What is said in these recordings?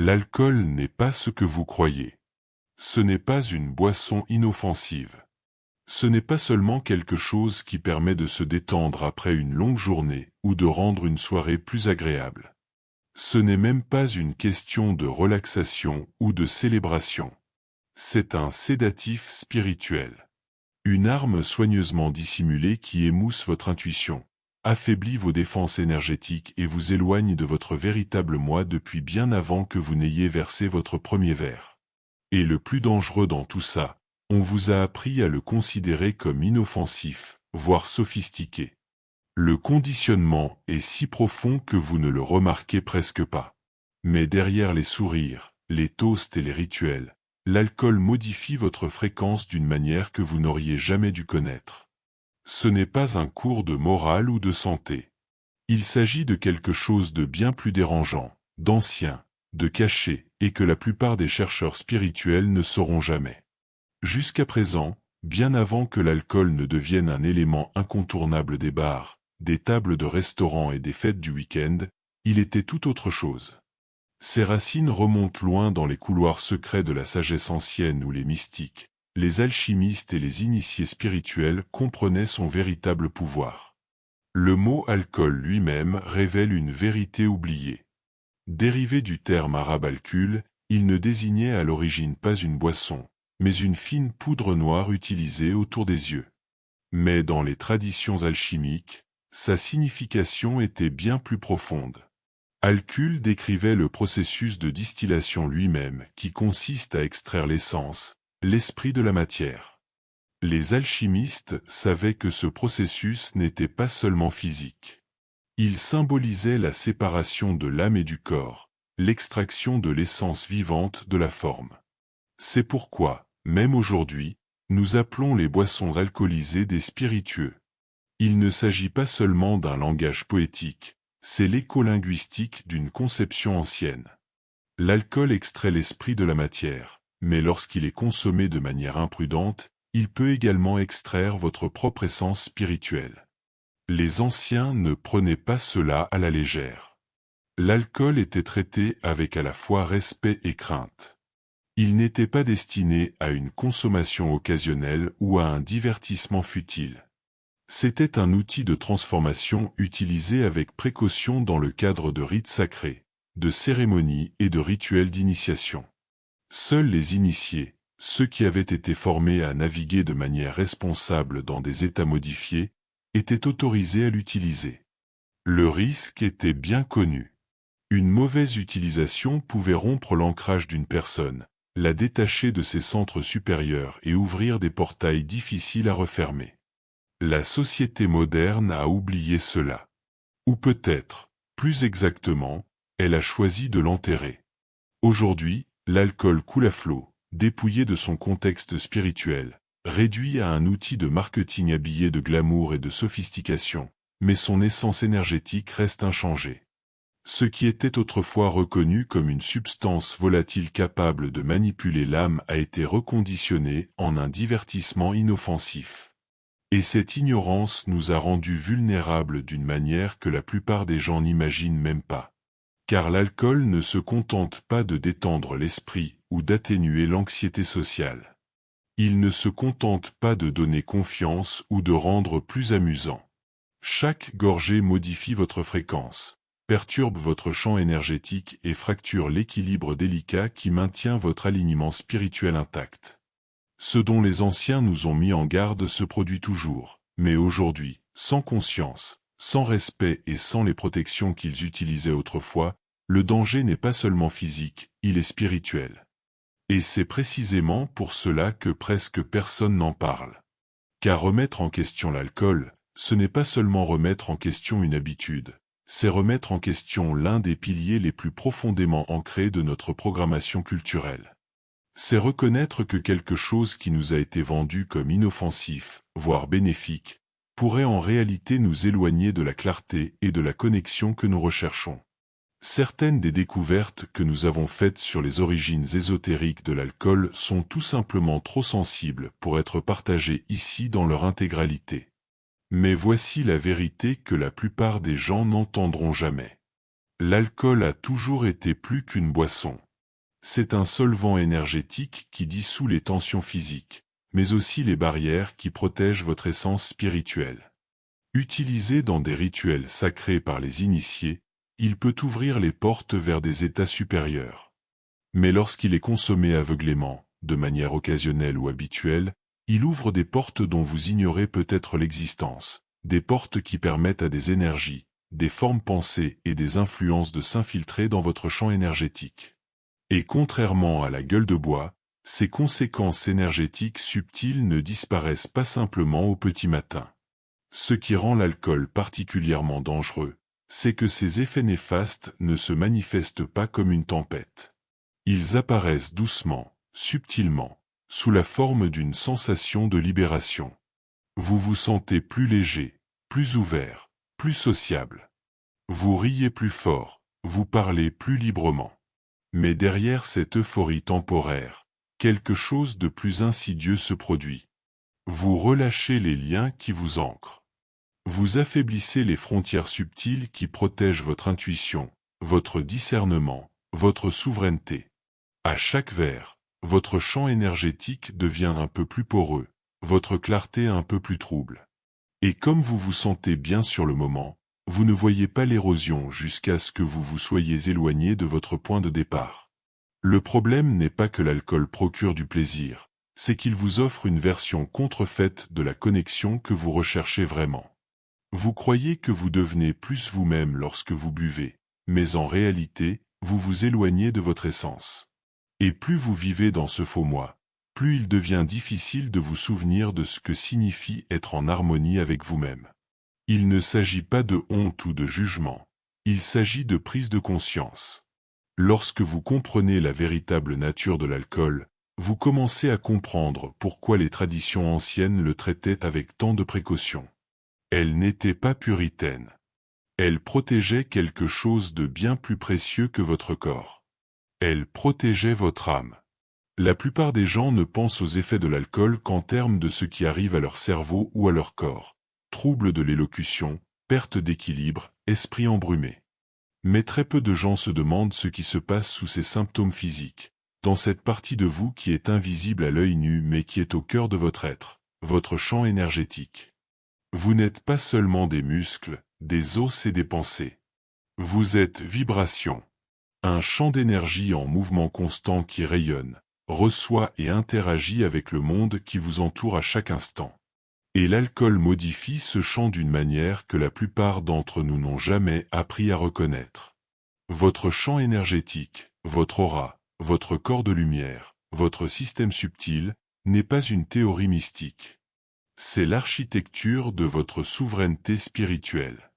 L'alcool n'est pas ce que vous croyez. Ce n'est pas une boisson inoffensive. Ce n'est pas seulement quelque chose qui permet de se détendre après une longue journée ou de rendre une soirée plus agréable. Ce n'est même pas une question de relaxation ou de célébration. C'est un sédatif spirituel. Une arme soigneusement dissimulée qui émousse votre intuition, affaiblit vos défenses énergétiques et vous éloigne de votre véritable moi depuis bien avant que vous n'ayez versé votre premier verre. Et le plus dangereux dans tout ça, on vous a appris à le considérer comme inoffensif, voire sophistiqué. Le conditionnement est si profond que vous ne le remarquez presque pas. Mais derrière les sourires, les toasts et les rituels, l'alcool modifie votre fréquence d'une manière que vous n'auriez jamais dû connaître. Ce n'est pas un cours de morale ou de santé. Il s'agit de quelque chose de bien plus dérangeant, d'ancien, de caché, et que la plupart des chercheurs spirituels ne sauront jamais. Jusqu'à présent, bien avant que l'alcool ne devienne un élément incontournable des bars, des tables de restaurants et des fêtes du week-end, il était tout autre chose. Ses racines remontent loin dans les couloirs secrets de la sagesse ancienne où les mystiques, les alchimistes et les initiés spirituels comprenaient son véritable pouvoir. Le mot alcool lui-même révèle une vérité oubliée. Dérivé du terme arabe alcool, il ne désignait à l'origine pas une boisson, mais une fine poudre noire utilisée autour des yeux. Mais dans les traditions alchimiques, sa signification était bien plus profonde. Alcool décrivait le processus de distillation lui-même qui consiste à extraire l'essence, l'esprit de la matière. Les alchimistes savaient que ce processus n'était pas seulement physique. Il symbolisait la séparation de l'âme et du corps, l'extraction de l'essence vivante de la forme. C'est pourquoi, même aujourd'hui, nous appelons les boissons alcoolisées des spiritueux. Il ne s'agit pas seulement d'un langage poétique, c'est l'écho linguistique d'une conception ancienne. L'alcool extrait l'esprit de la matière, mais lorsqu'il est consommé de manière imprudente, il peut également extraire votre propre essence spirituelle. Les anciens ne prenaient pas cela à la légère. L'alcool était traité avec à la fois respect et crainte. Il n'était pas destiné à une consommation occasionnelle ou à un divertissement futile. C'était un outil de transformation utilisé avec précaution dans le cadre de rites sacrés, de cérémonies et de rituels d'initiation. Seuls les initiés, ceux qui avaient été formés à naviguer de manière responsable dans des états modifiés, étaient autorisés à l'utiliser. Le risque était bien connu. Une mauvaise utilisation pouvait rompre l'ancrage d'une personne, la détacher de ses centres supérieurs et ouvrir des portails difficiles à refermer. La société moderne a oublié cela. Ou peut-être, plus exactement, elle a choisi de l'enterrer. Aujourd'hui, l'alcool coule à flot, dépouillé de son contexte spirituel, réduit à un outil de marketing habillé de glamour et de sophistication, mais son essence énergétique reste inchangée. Ce qui était autrefois reconnu comme une substance volatile capable de manipuler l'âme a été reconditionné en un divertissement inoffensif. Et cette ignorance nous a rendus vulnérables d'une manière que la plupart des gens n'imaginent même pas. Car l'alcool ne se contente pas de détendre l'esprit ou d'atténuer l'anxiété sociale. Il ne se contente pas de donner confiance ou de rendre plus amusant. Chaque gorgée modifie votre fréquence, perturbe votre champ énergétique et fracture l'équilibre délicat qui maintient votre alignement spirituel intact. Ce dont les anciens nous ont mis en garde se produit toujours, mais aujourd'hui, sans conscience, sans respect et sans les protections qu'ils utilisaient autrefois, le danger n'est pas seulement physique, il est spirituel. Et c'est précisément pour cela que presque personne n'en parle. Car remettre en question l'alcool, ce n'est pas seulement remettre en question une habitude, c'est remettre en question l'un des piliers les plus profondément ancrés de notre programmation culturelle. C'est reconnaître que quelque chose qui nous a été vendu comme inoffensif, voire bénéfique, pourrait en réalité nous éloigner de la clarté et de la connexion que nous recherchons. Certaines des découvertes que nous avons faites sur les origines ésotériques de l'alcool sont tout simplement trop sensibles pour être partagées ici dans leur intégralité. Mais voici la vérité que la plupart des gens n'entendront jamais. L'alcool a toujours été plus qu'une boisson. C'est un solvant énergétique qui dissout les tensions physiques, mais aussi les barrières qui protègent votre essence spirituelle. Utilisé dans des rituels sacrés par les initiés, il peut ouvrir les portes vers des états supérieurs. Mais lorsqu'il est consommé aveuglément, de manière occasionnelle ou habituelle, il ouvre des portes dont vous ignorez peut-être l'existence, des portes qui permettent à des énergies, des formes pensées et des influences de s'infiltrer dans votre champ énergétique. Et contrairement à la gueule de bois, ces conséquences énergétiques subtiles ne disparaissent pas simplement au petit matin. Ce qui rend l'alcool particulièrement dangereux, c'est que ces effets néfastes ne se manifestent pas comme une tempête. Ils apparaissent doucement, subtilement, sous la forme d'une sensation de libération. Vous vous sentez plus léger, plus ouvert, plus sociable. Vous riez plus fort, vous parlez plus librement. Mais derrière cette euphorie temporaire, quelque chose de plus insidieux se produit. Vous relâchez les liens qui vous ancrent. Vous affaiblissez les frontières subtiles qui protègent votre intuition, votre discernement, votre souveraineté. À chaque verre, votre champ énergétique devient un peu plus poreux, votre clarté un peu plus trouble. Et comme vous vous sentez bien sur le moment, vous ne voyez pas l'érosion jusqu'à ce que vous vous soyez éloigné de votre point de départ. Le problème n'est pas que l'alcool procure du plaisir, c'est qu'il vous offre une version contrefaite de la connexion que vous recherchez vraiment. Vous croyez que vous devenez plus vous-même lorsque vous buvez, mais en réalité, vous vous éloignez de votre essence. Et plus vous vivez dans ce faux moi, plus il devient difficile de vous souvenir de ce que signifie être en harmonie avec vous-même. Il ne s'agit pas de honte ou de jugement, il s'agit de prise de conscience. Lorsque vous comprenez la véritable nature de l'alcool, vous commencez à comprendre pourquoi les traditions anciennes le traitaient avec tant de précaution. Elle n'était pas puritaine. Elle protégeait quelque chose de bien plus précieux que votre corps. Elle protégeait votre âme. La plupart des gens ne pensent aux effets de l'alcool qu'en termes de ce qui arrive à leur cerveau ou à leur corps. Troubles de l'élocution, perte d'équilibre, esprit embrumé. Mais très peu de gens se demandent ce qui se passe sous ces symptômes physiques, dans cette partie de vous qui est invisible à l'œil nu mais qui est au cœur de votre être, votre champ énergétique. Vous n'êtes pas seulement des muscles, des os et des pensées. Vous êtes vibration. Un champ d'énergie en mouvement constant qui rayonne, reçoit et interagit avec le monde qui vous entoure à chaque instant. Et l'alcool modifie ce champ d'une manière que la plupart d'entre nous n'ont jamais appris à reconnaître. Votre champ énergétique, votre aura, votre corps de lumière, votre système subtil, n'est pas une théorie mystique. C'est l'architecture de votre souveraineté spirituelle.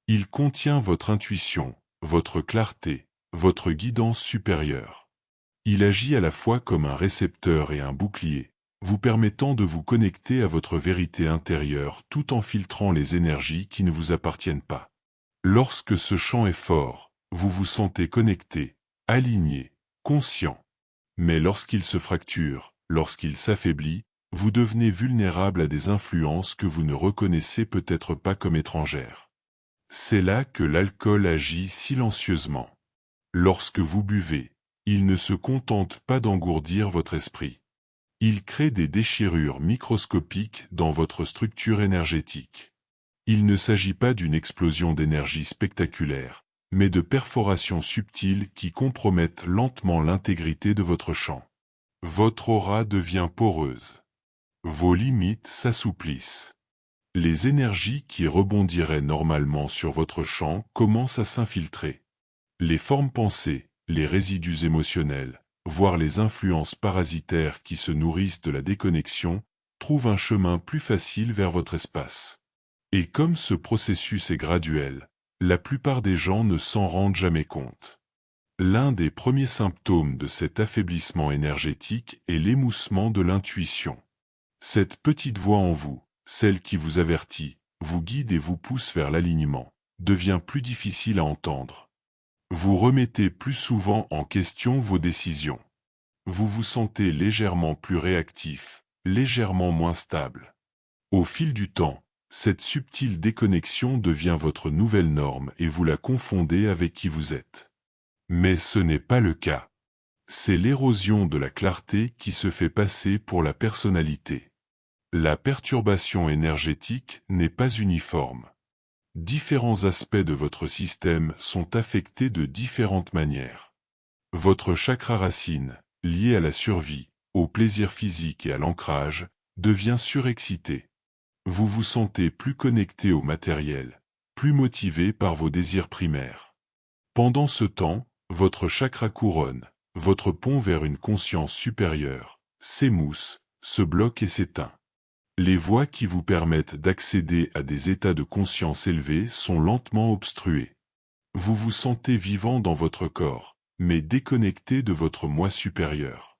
Il contient votre intuition, votre clarté, votre guidance supérieure. Il agit à la fois comme un récepteur et un bouclier, vous permettant de vous connecter à votre vérité intérieure tout en filtrant les énergies qui ne vous appartiennent pas. Lorsque ce champ est fort, vous vous sentez connecté, aligné, conscient. Mais lorsqu'il se fracture, lorsqu'il s'affaiblit, vous devenez vulnérable à des influences que vous ne reconnaissez peut-être pas comme étrangères. C'est là que l'alcool agit silencieusement. Lorsque vous buvez, il ne se contente pas d'engourdir votre esprit. Il crée des déchirures microscopiques dans votre structure énergétique. Il ne s'agit pas d'une explosion d'énergie spectaculaire, mais de perforations subtiles qui compromettent lentement l'intégrité de votre champ. Votre aura devient poreuse. Vos limites s'assouplissent. Les énergies qui rebondiraient normalement sur votre champ commencent à s'infiltrer. Les formes pensées, les résidus émotionnels, voire les influences parasitaires qui se nourrissent de la déconnexion, trouvent un chemin plus facile vers votre espace. Et comme ce processus est graduel, la plupart des gens ne s'en rendent jamais compte. L'un des premiers symptômes de cet affaiblissement énergétique est l'émoussement de l'intuition. Cette petite voix en vous, celle qui vous avertit, vous guide et vous pousse vers l'alignement, devient plus difficile à entendre. Vous remettez plus souvent en question vos décisions. Vous vous sentez légèrement plus réactif, légèrement moins stable. Au fil du temps, cette subtile déconnexion devient votre nouvelle norme et vous la confondez avec qui vous êtes. Mais ce n'est pas le cas. C'est l'érosion de la clarté qui se fait passer pour la personnalité. La perturbation énergétique n'est pas uniforme. Différents aspects de votre système sont affectés de différentes manières. Votre chakra racine, lié à la survie, au plaisir physique et à l'ancrage, devient surexcité. Vous vous sentez plus connecté au matériel, plus motivé par vos désirs primaires. Pendant ce temps, votre chakra couronne, votre pont vers une conscience supérieure, s'émousse, se bloque et s'éteint. Les voies qui vous permettent d'accéder à des états de conscience élevés sont lentement obstruées. Vous vous sentez vivant dans votre corps, mais déconnecté de votre moi supérieur.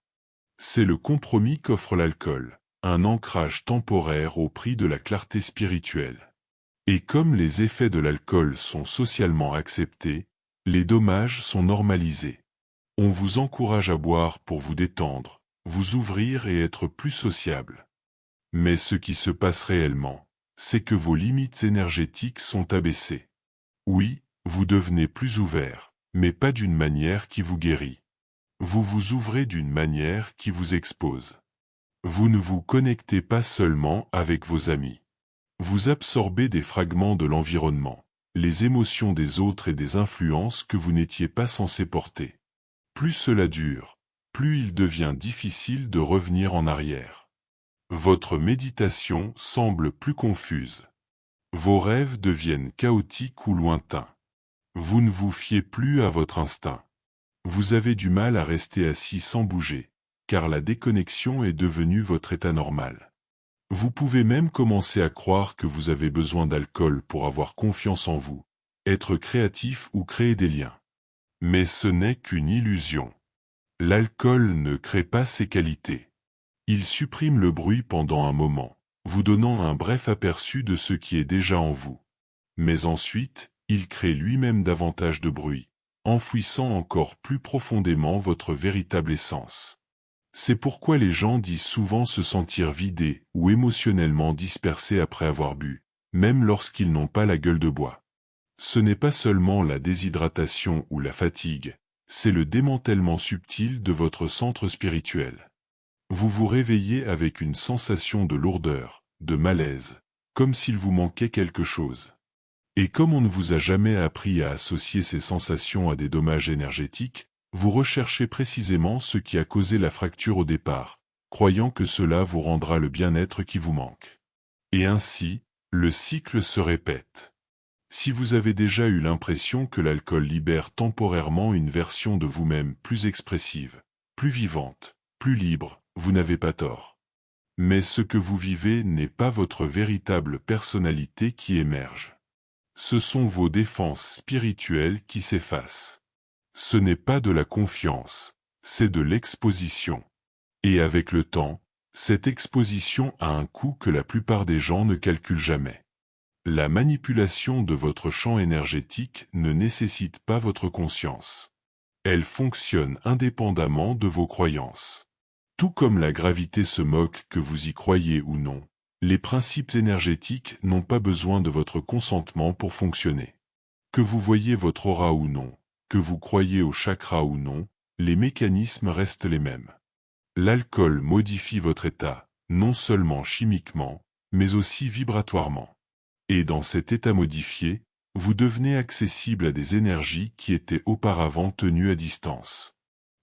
C'est le compromis qu'offre l'alcool, un ancrage temporaire au prix de la clarté spirituelle. Et comme les effets de l'alcool sont socialement acceptés, les dommages sont normalisés. On vous encourage à boire pour vous détendre, vous ouvrir et être plus sociable. Mais ce qui se passe réellement, c'est que vos limites énergétiques sont abaissées. Oui, vous devenez plus ouvert, mais pas d'une manière qui vous guérit. Vous vous ouvrez d'une manière qui vous expose. Vous ne vous connectez pas seulement avec vos amis. Vous absorbez des fragments de l'environnement, les émotions des autres et des influences que vous n'étiez pas censé porter. Plus cela dure, plus il devient difficile de revenir en arrière. Votre méditation semble plus confuse. Vos rêves deviennent chaotiques ou lointains. Vous ne vous fiez plus à votre instinct. Vous avez du mal à rester assis sans bouger, car la déconnexion est devenue votre état normal. Vous pouvez même commencer à croire que vous avez besoin d'alcool pour avoir confiance en vous, être créatif ou créer des liens. Mais ce n'est qu'une illusion. L'alcool ne crée pas ses qualités. Il supprime le bruit pendant un moment, vous donnant un bref aperçu de ce qui est déjà en vous. Mais ensuite, il crée lui-même davantage de bruit, enfouissant encore plus profondément votre véritable essence. C'est pourquoi les gens disent souvent se sentir vidés ou émotionnellement dispersés après avoir bu, même lorsqu'ils n'ont pas la gueule de bois. Ce n'est pas seulement la déshydratation ou la fatigue, c'est le démantèlement subtil de votre centre spirituel. Vous vous réveillez avec une sensation de lourdeur, de malaise, comme s'il vous manquait quelque chose. Et comme on ne vous a jamais appris à associer ces sensations à des dommages énergétiques, vous recherchez précisément ce qui a causé la fracture au départ, croyant que cela vous rendra le bien-être qui vous manque. Et ainsi, le cycle se répète. Si vous avez déjà eu l'impression que l'alcool libère temporairement une version de vous-même plus expressive, plus vivante, plus libre, vous n'avez pas tort. Mais ce que vous vivez n'est pas votre véritable personnalité qui émerge. Ce sont vos défenses spirituelles qui s'effacent. Ce n'est pas de la confiance, c'est de l'exposition. Et avec le temps, cette exposition a un coût que la plupart des gens ne calculent jamais. La manipulation de votre champ énergétique ne nécessite pas votre conscience. Elle fonctionne indépendamment de vos croyances. Tout comme la gravité se moque que vous y croyez ou non, les principes énergétiques n'ont pas besoin de votre consentement pour fonctionner. Que vous voyez votre aura ou non, que vous croyez au chakra ou non, les mécanismes restent les mêmes. L'alcool modifie votre état, non seulement chimiquement, mais aussi vibratoirement. Et dans cet état modifié, vous devenez accessible à des énergies qui étaient auparavant tenues à distance.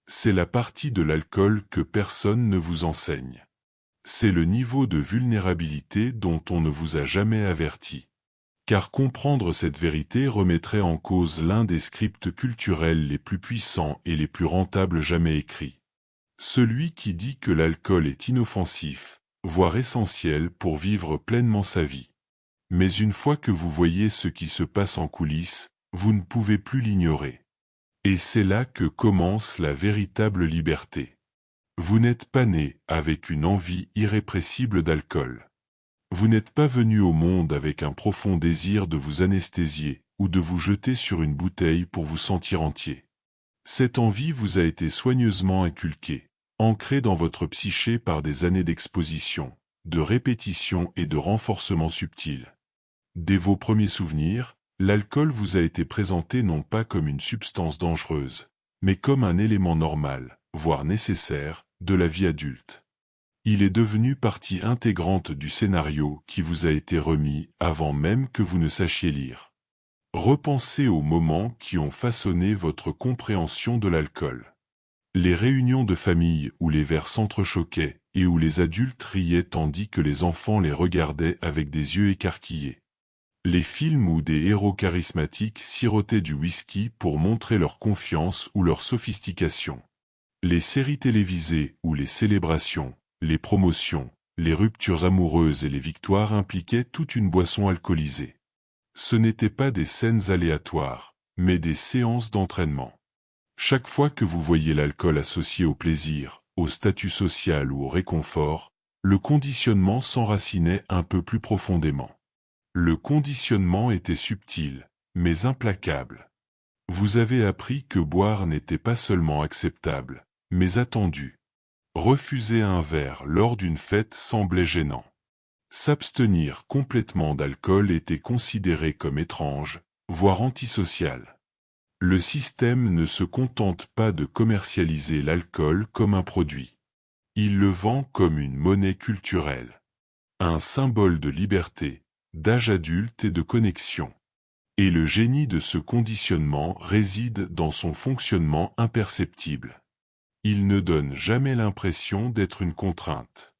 C'est la partie de l'alcool que personne ne vous enseigne. C'est le niveau de vulnérabilité dont on ne vous a jamais averti. Car comprendre cette vérité remettrait en cause l'un des scripts culturels les plus puissants et les plus rentables jamais écrits. Celui qui dit que l'alcool est inoffensif, voire essentiel pour vivre pleinement sa vie. Mais une fois que vous voyez ce qui se passe en coulisses, vous ne pouvez plus l'ignorer. Et c'est là que commence la véritable liberté. Vous n'êtes pas né avec une envie irrépressible d'alcool. Vous n'êtes pas venu au monde avec un profond désir de vous anesthésier ou de vous jeter sur une bouteille pour vous sentir entier. Cette envie vous a été soigneusement inculquée, ancrée dans votre psyché par des années d'exposition, de répétition et de renforcement subtil. Dès vos premiers souvenirs, l'alcool vous a été présenté non pas comme une substance dangereuse, mais comme un élément normal, voire nécessaire, de la vie adulte. Il est devenu partie intégrante du scénario qui vous a été remis avant même que vous ne sachiez lire. Repensez aux moments qui ont façonné votre compréhension de l'alcool. Les réunions de famille où les verres s'entrechoquaient et où les adultes riaient tandis que les enfants les regardaient avec des yeux écarquillés. Les films où des héros charismatiques sirotaient du whisky pour montrer leur confiance ou leur sophistication. Les séries télévisées où les célébrations, les promotions, les ruptures amoureuses et les victoires impliquaient toute une boisson alcoolisée. Ce n'étaient pas des scènes aléatoires, mais des séances d'entraînement. Chaque fois que vous voyez l'alcool associé au plaisir, au statut social ou au réconfort, le conditionnement s'enracinait un peu plus profondément. Le conditionnement était subtil, mais implacable. Vous avez appris que boire n'était pas seulement acceptable, mais attendu. Refuser un verre lors d'une fête semblait gênant. S'abstenir complètement d'alcool était considéré comme étrange, voire antisocial. Le système ne se contente pas de commercialiser l'alcool comme un produit. Il le vend comme une monnaie culturelle. Un symbole de liberté, d'âge adulte et de connexion. Et le génie de ce conditionnement réside dans son fonctionnement imperceptible. Il ne donne jamais l'impression d'être une contrainte.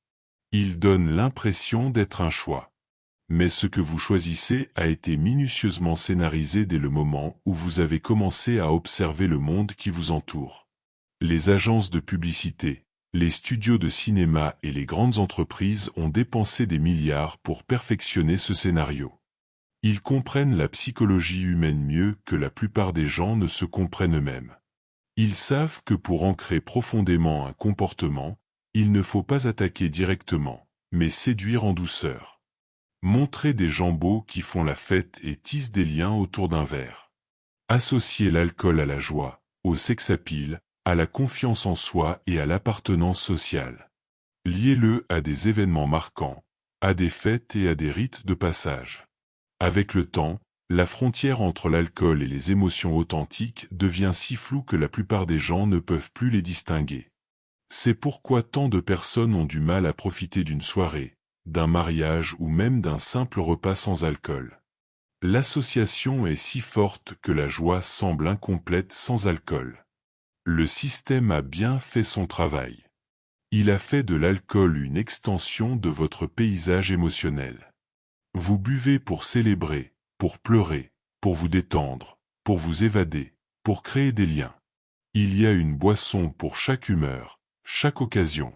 Il donne l'impression d'être un choix. Mais ce que vous choisissez a été minutieusement scénarisé dès le moment où vous avez commencé à observer le monde qui vous entoure. Les agences de publicité, les studios de cinéma et les grandes entreprises ont dépensé des milliards pour perfectionner ce scénario. Ils comprennent la psychologie humaine mieux que la plupart des gens ne se comprennent eux-mêmes. Ils savent que pour ancrer profondément un comportement, il ne faut pas attaquer directement, mais séduire en douceur. Montrer des jambeaux qui font la fête et tissent des liens autour d'un verre. Associer l'alcool à la joie, au sex-appeal, à la confiance en soi et à l'appartenance sociale. Liez-le à des événements marquants, à des fêtes et à des rites de passage. Avec le temps, la frontière entre l'alcool et les émotions authentiques devient si floue que la plupart des gens ne peuvent plus les distinguer. C'est pourquoi tant de personnes ont du mal à profiter d'une soirée, d'un mariage ou même d'un simple repas sans alcool. L'association est si forte que la joie semble incomplète sans alcool. Le système a bien fait son travail. Il a fait de l'alcool une extension de votre paysage émotionnel. Vous buvez pour célébrer, pour pleurer, pour vous détendre, pour vous évader, pour créer des liens. Il y a une boisson pour chaque humeur, chaque occasion.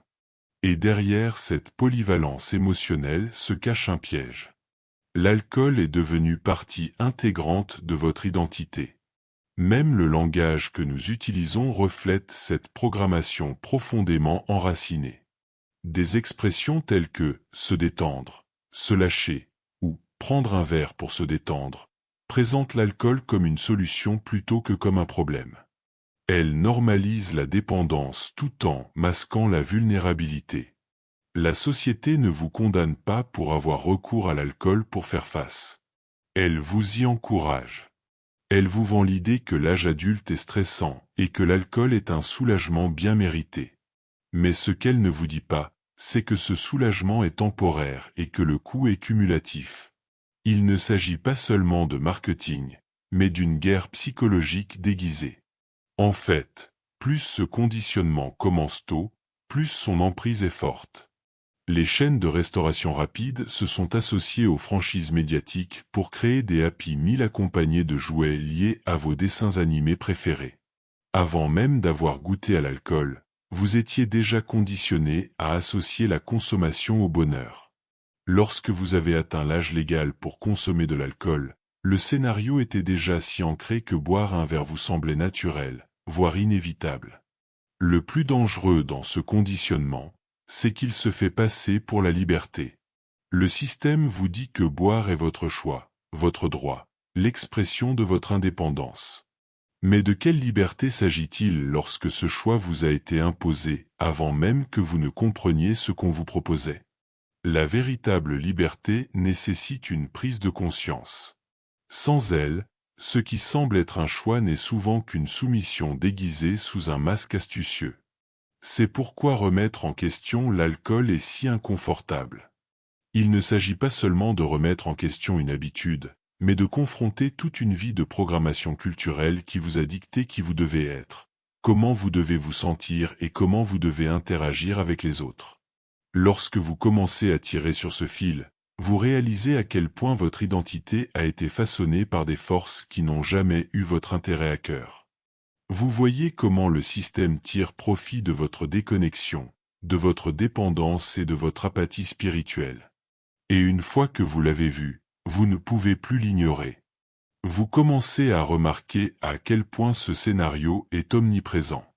Et derrière cette polyvalence émotionnelle se cache un piège. L'alcool est devenu partie intégrante de votre identité. Même le langage que nous utilisons reflète cette programmation profondément enracinée. Des expressions telles que « se détendre »,« se lâcher » ou « prendre un verre pour se détendre » présentent l'alcool comme une solution plutôt que comme un problème. Elles normalisent la dépendance tout en masquant la vulnérabilité. La société ne vous condamne pas pour avoir recours à l'alcool pour faire face. Elle vous y encourage. Elle vous vend l'idée que l'âge adulte est stressant et que l'alcool est un soulagement bien mérité. Mais ce qu'elle ne vous dit pas, c'est que ce soulagement est temporaire et que le coût est cumulatif. Il ne s'agit pas seulement de marketing, mais d'une guerre psychologique déguisée. En fait, plus ce conditionnement commence tôt, plus son emprise est forte. Les chaînes de restauration rapide se sont associées aux franchises médiatiques pour créer des Happy Meal accompagnés de jouets liés à vos dessins animés préférés. Avant même d'avoir goûté à l'alcool, vous étiez déjà conditionné à associer la consommation au bonheur. Lorsque vous avez atteint l'âge légal pour consommer de l'alcool, le scénario était déjà si ancré que boire un verre vous semblait naturel, voire inévitable. Le plus dangereux dans ce conditionnement, c'est qu'il se fait passer pour la liberté. Le système vous dit que boire est votre choix, votre droit, l'expression de votre indépendance. Mais de quelle liberté s'agit-il lorsque ce choix vous a été imposé avant même que vous ne compreniez ce qu'on vous proposait? La véritable liberté nécessite une prise de conscience. Sans elle, ce qui semble être un choix n'est souvent qu'une soumission déguisée sous un masque astucieux. C'est pourquoi remettre en question l'alcool est si inconfortable. Il ne s'agit pas seulement de remettre en question une habitude, mais de confronter toute une vie de programmation culturelle qui vous a dicté qui vous devez être, comment vous devez vous sentir et comment vous devez interagir avec les autres. Lorsque vous commencez à tirer sur ce fil, vous réalisez à quel point votre identité a été façonnée par des forces qui n'ont jamais eu votre intérêt à cœur. Vous voyez comment le système tire profit de votre déconnexion, de votre dépendance et de votre apathie spirituelle. Et une fois que vous l'avez vu, vous ne pouvez plus l'ignorer. Vous commencez à remarquer à quel point ce scénario est omniprésent.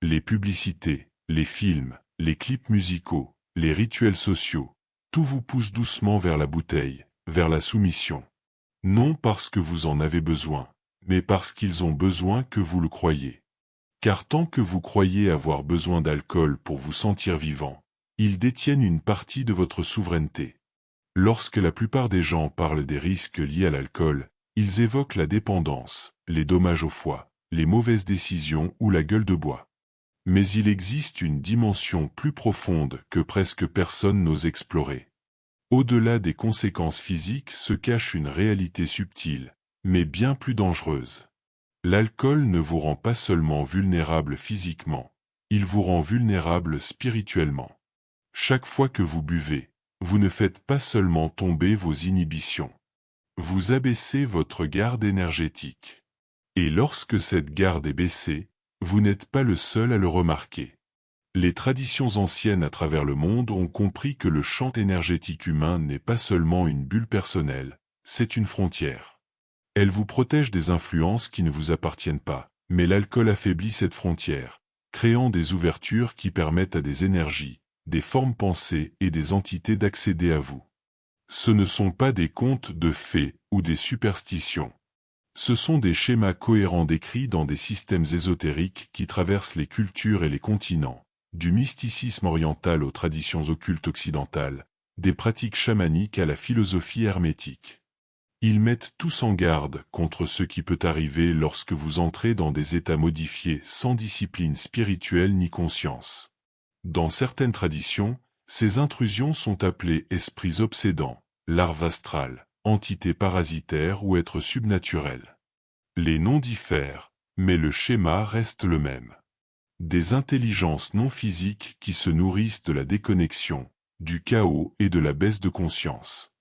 Les publicités, les films, les clips musicaux, les rituels sociaux, tout vous pousse doucement vers la bouteille, vers la soumission. Non parce que vous en avez besoin, mais parce qu'ils ont besoin que vous le croyiez. Car tant que vous croyez avoir besoin d'alcool pour vous sentir vivant, ils détiennent une partie de votre souveraineté. Lorsque la plupart des gens parlent des risques liés à l'alcool, ils évoquent la dépendance, les dommages au foie, les mauvaises décisions ou la gueule de bois. Mais il existe une dimension plus profonde que presque personne n'ose explorer. Au-delà des conséquences physiques se cache une réalité subtile, mais bien plus dangereuse. L'alcool ne vous rend pas seulement vulnérable physiquement, il vous rend vulnérable spirituellement. Chaque fois que vous buvez, vous ne faites pas seulement tomber vos inhibitions. Vous abaissez votre garde énergétique. Et lorsque cette garde est baissée, vous n'êtes pas le seul à le remarquer. Les traditions anciennes à travers le monde ont compris que le champ énergétique humain n'est pas seulement une bulle personnelle, c'est une frontière. Elle vous protège des influences qui ne vous appartiennent pas, mais l'alcool affaiblit cette frontière, créant des ouvertures qui permettent à des énergies, des formes pensées et des entités d'accéder à vous. Ce ne sont pas des contes de fées ou des superstitions. Ce sont des schémas cohérents décrits dans des systèmes ésotériques qui traversent les cultures et les continents, du mysticisme oriental aux traditions occultes occidentales, des pratiques chamaniques à la philosophie hermétique. Ils mettent tous en garde contre ce qui peut arriver lorsque vous entrez dans des états modifiés sans discipline spirituelle ni conscience. Dans certaines traditions, ces intrusions sont appelées esprits obsédants, larves astrales, entités parasitaires ou êtres subnaturels. Les noms diffèrent, mais le schéma reste le même. Des intelligences non physiques qui se nourrissent de la déconnexion, du chaos et de la baisse de conscience.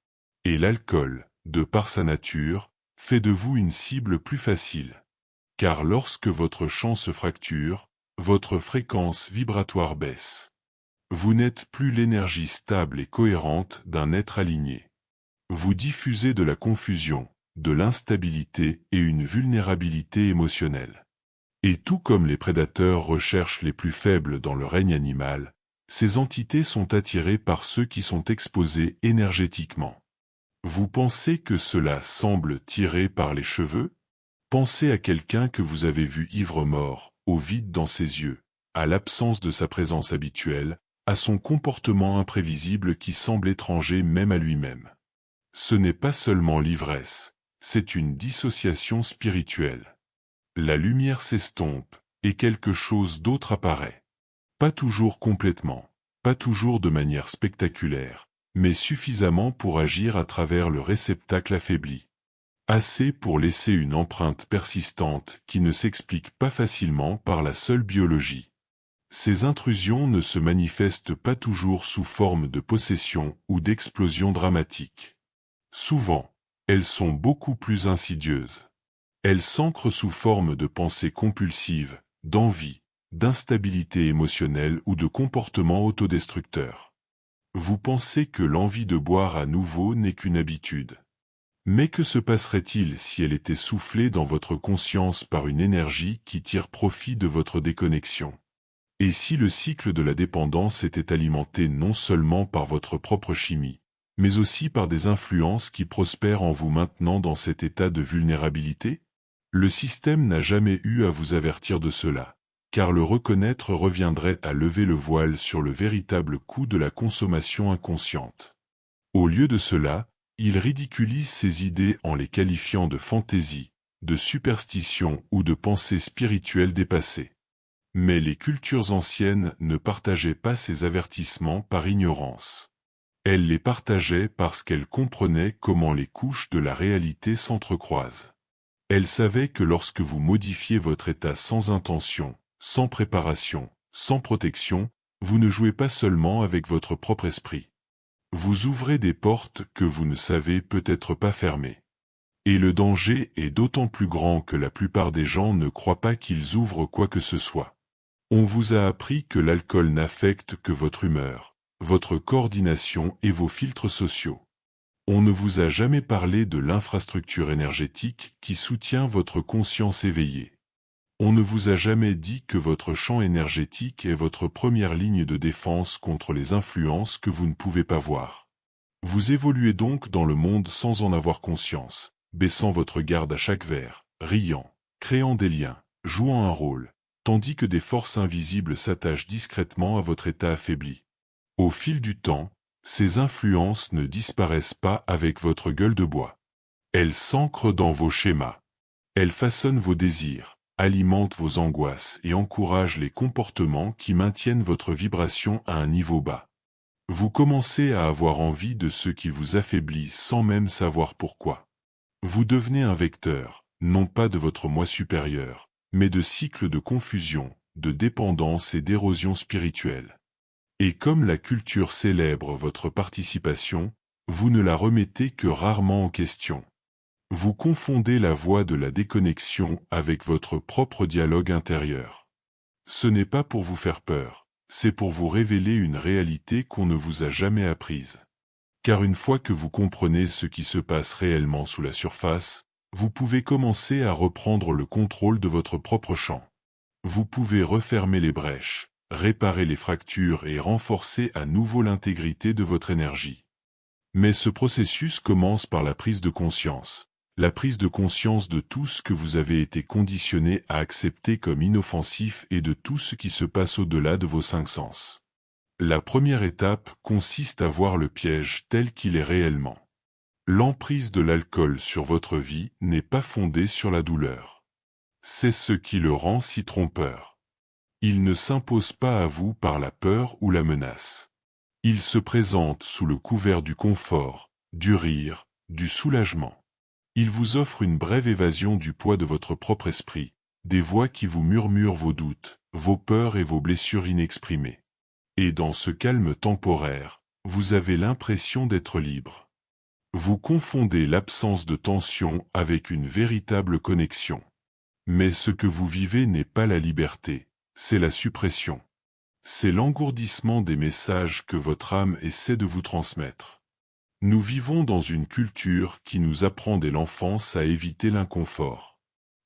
Et l'alcool, de par sa nature, fait de vous une cible plus facile. Car lorsque votre champ se fracture, votre fréquence vibratoire baisse. Vous n'êtes plus l'énergie stable et cohérente d'un être aligné. Vous diffusez de la confusion, de l'instabilité et une vulnérabilité émotionnelle. Et tout comme les prédateurs recherchent les plus faibles dans le règne animal, ces entités sont attirées par ceux qui sont exposés énergétiquement. Vous pensez que cela semble tiré par les cheveux? Pensez à quelqu'un que vous avez vu ivre-mort, au vide dans ses yeux, à l'absence de sa présence habituelle, à son comportement imprévisible qui semble étranger même à lui-même. Ce n'est pas seulement l'ivresse, c'est une dissociation spirituelle. La lumière s'estompe, et quelque chose d'autre apparaît. Pas toujours complètement, pas toujours de manière spectaculaire, mais suffisamment pour agir à travers le réceptacle affaibli. Assez pour laisser une empreinte persistante qui ne s'explique pas facilement par la seule biologie. Ces intrusions ne se manifestent pas toujours sous forme de possession ou d'explosion dramatique. Souvent, elles sont beaucoup plus insidieuses. Elles s'ancrent sous forme de pensées compulsives, d'envie, d'instabilité émotionnelle ou de comportements autodestructeurs. Vous pensez que l'envie de boire à nouveau n'est qu'une habitude. Mais que se passerait-il si elle était soufflée dans votre conscience par une énergie qui tire profit de votre déconnexion? Et si le cycle de la dépendance était alimenté non seulement par votre propre chimie, mais aussi par des influences qui prospèrent en vous maintenant dans cet état de vulnérabilité? Le système n'a jamais eu à vous avertir de cela, car le reconnaître reviendrait à lever le voile sur le véritable coût de la consommation inconsciente. Au lieu de cela, il ridiculise ces idées en les qualifiant de fantaisie, de superstition ou de pensée spirituelle dépassée. Mais les cultures anciennes ne partageaient pas ces avertissements par ignorance. Elles les partageaient parce qu'elles comprenaient comment les couches de la réalité s'entrecroisent. Elles savaient que lorsque vous modifiez votre état sans intention, sans préparation, sans protection, vous ne jouez pas seulement avec votre propre esprit. Vous ouvrez des portes que vous ne savez peut-être pas fermer. Et le danger est d'autant plus grand que la plupart des gens ne croient pas qu'ils ouvrent quoi que ce soit. On vous a appris que l'alcool n'affecte que votre humeur, votre coordination et vos filtres sociaux. On ne vous a jamais parlé de l'infrastructure énergétique qui soutient votre conscience éveillée. On ne vous a jamais dit que votre champ énergétique est votre première ligne de défense contre les influences que vous ne pouvez pas voir. Vous évoluez donc dans le monde sans en avoir conscience, baissant votre garde à chaque verre, riant, créant des liens, jouant un rôle, tandis que des forces invisibles s'attachent discrètement à votre état affaibli. Au fil du temps, ces influences ne disparaissent pas avec votre gueule de bois. Elles s'ancrent dans vos schémas. Elles façonnent vos désirs, alimentent vos angoisses et encouragent les comportements qui maintiennent votre vibration à un niveau bas. Vous commencez à avoir envie de ce qui vous affaiblit sans même savoir pourquoi. Vous devenez un vecteur, non pas de votre moi supérieur, mais de cycles de confusion, de dépendance et d'érosion spirituelle. Et comme la culture célèbre votre participation, vous ne la remettez que rarement en question. Vous confondez la voie de la déconnexion avec votre propre dialogue intérieur. Ce n'est pas pour vous faire peur, c'est pour vous révéler une réalité qu'on ne vous a jamais apprise. Car une fois que vous comprenez ce qui se passe réellement sous la surface, vous pouvez commencer à reprendre le contrôle de votre propre champ. Vous pouvez refermer les brèches, réparer les fractures et renforcer à nouveau l'intégrité de votre énergie. Mais ce processus commence par la prise de conscience. La prise de conscience de tout ce que vous avez été conditionné à accepter comme inoffensif et de tout ce qui se passe au-delà de vos cinq sens. La première étape consiste à voir le piège tel qu'il est réellement. L'emprise de l'alcool sur votre vie n'est pas fondée sur la douleur. C'est ce qui le rend si trompeur. Il ne s'impose pas à vous par la peur ou la menace. Il se présente sous le couvert du confort, du rire, du soulagement. Il vous offre une brève évasion du poids de votre propre esprit, des voix qui vous murmurent vos doutes, vos peurs et vos blessures inexprimées. Et dans ce calme temporaire, vous avez l'impression d'être libre. Vous confondez l'absence de tension avec une véritable connexion. Mais ce que vous vivez n'est pas la liberté, c'est la suppression. C'est l'engourdissement des messages que votre âme essaie de vous transmettre. Nous vivons dans une culture qui nous apprend dès l'enfance à éviter l'inconfort.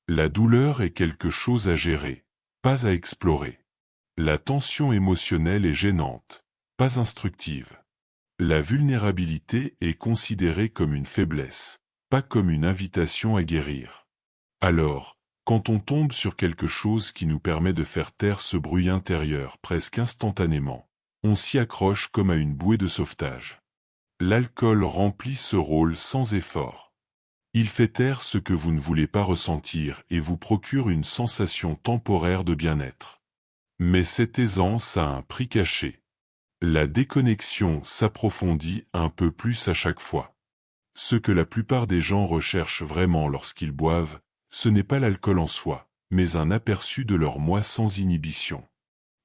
La douleur est quelque chose à gérer, pas à explorer. La tension émotionnelle est gênante, pas instructive. La vulnérabilité est considérée comme une faiblesse, pas comme une invitation à guérir. Alors, quand on tombe sur quelque chose qui nous permet de faire taire ce bruit intérieur presque instantanément, on s'y accroche comme à une bouée de sauvetage. L'alcool remplit ce rôle sans effort. Il fait taire ce que vous ne voulez pas ressentir et vous procure une sensation temporaire de bien-être. Mais cette aisance a un prix caché. La déconnexion s'approfondit un peu plus à chaque fois. Ce que la plupart des gens recherchent vraiment lorsqu'ils boivent, ce n'est pas l'alcool en soi, mais un aperçu de leur moi sans inhibition.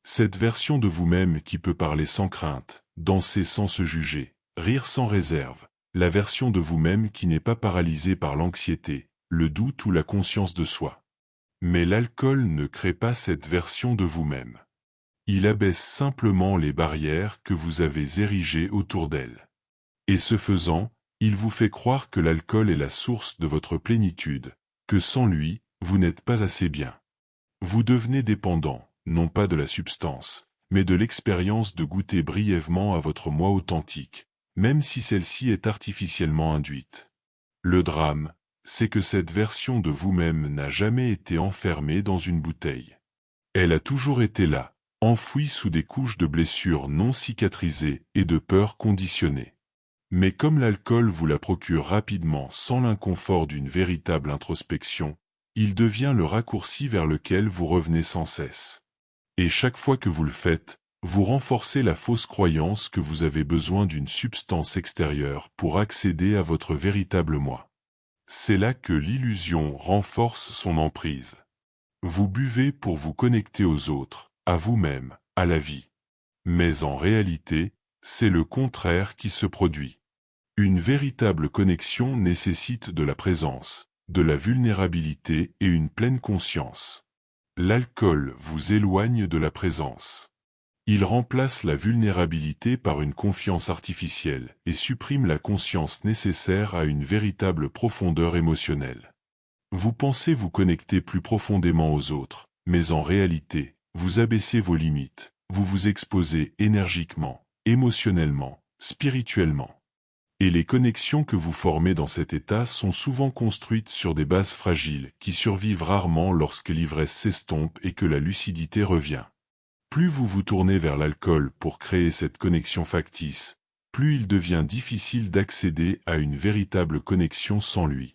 Cette version de vous-même qui peut parler sans crainte, danser sans se juger, rire sans réserve, la version de vous-même qui n'est pas paralysée par l'anxiété, le doute ou la conscience de soi. Mais l'alcool ne crée pas cette version de vous-même. Il abaisse simplement les barrières que vous avez érigées autour d'elle. Et ce faisant, il vous fait croire que l'alcool est la source de votre plénitude, que sans lui, vous n'êtes pas assez bien. Vous devenez dépendant, non pas de la substance, mais de l'expérience de goûter brièvement à votre moi authentique, même si celle-ci est artificiellement induite. Le drame, c'est que cette version de vous-même n'a jamais été enfermée dans une bouteille. Elle a toujours été là, enfouie sous des couches de blessures non cicatrisées et de peurs conditionnées. Mais comme l'alcool vous la procure rapidement sans l'inconfort d'une véritable introspection, il devient le raccourci vers lequel vous revenez sans cesse. Et chaque fois que vous le faites, vous renforcez la fausse croyance que vous avez besoin d'une substance extérieure pour accéder à votre véritable moi. C'est là que l'illusion renforce son emprise. Vous buvez pour vous connecter aux autres, à vous-même, à la vie. Mais en réalité, c'est le contraire qui se produit. Une véritable connexion nécessite de la présence, de la vulnérabilité et une pleine conscience. L'alcool vous éloigne de la présence. Il remplace la vulnérabilité par une confiance artificielle et supprime la conscience nécessaire à une véritable profondeur émotionnelle. Vous pensez vous connecter plus profondément aux autres, mais en réalité, vous abaissez vos limites, vous vous exposez énergiquement, émotionnellement, spirituellement. Et les connexions que vous formez dans cet état sont souvent construites sur des bases fragiles qui survivent rarement lorsque l'ivresse s'estompe et que la lucidité revient. Plus vous vous tournez vers l'alcool pour créer cette connexion factice, plus il devient difficile d'accéder à une véritable connexion sans lui.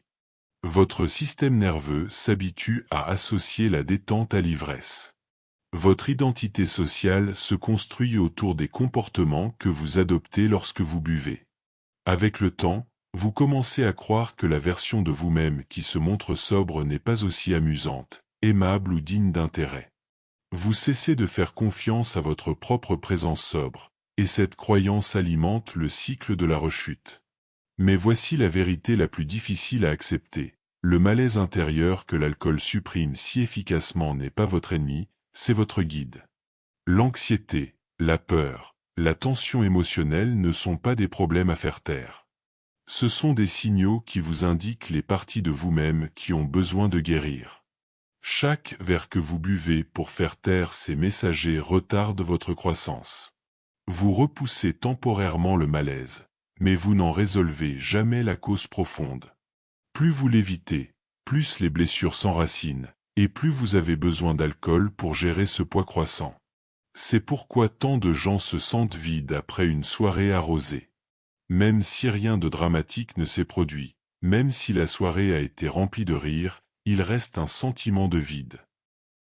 Votre système nerveux s'habitue à associer la détente à l'ivresse. Votre identité sociale se construit autour des comportements que vous adoptez lorsque vous buvez. Avec le temps, vous commencez à croire que la version de vous-même qui se montre sobre n'est pas aussi amusante, aimable ou digne d'intérêt. Vous cessez de faire confiance à votre propre présence sobre, et cette croyance alimente le cycle de la rechute. Mais voici la vérité la plus difficile à accepter. Le malaise intérieur que l'alcool supprime si efficacement n'est pas votre ennemi, c'est votre guide. L'anxiété, la peur, la tension émotionnelle ne sont pas des problèmes à faire taire. Ce sont des signaux qui vous indiquent les parties de vous-même qui ont besoin de guérir. Chaque verre que vous buvez pour faire taire ces messagers retarde votre croissance. Vous repoussez temporairement le malaise, mais vous n'en résolvez jamais la cause profonde. Plus vous l'évitez, plus les blessures s'enracinent, et plus vous avez besoin d'alcool pour gérer ce poids croissant. C'est pourquoi tant de gens se sentent vides après une soirée arrosée. Même si rien de dramatique ne s'est produit, même si la soirée a été remplie de rire, il reste un sentiment de vide.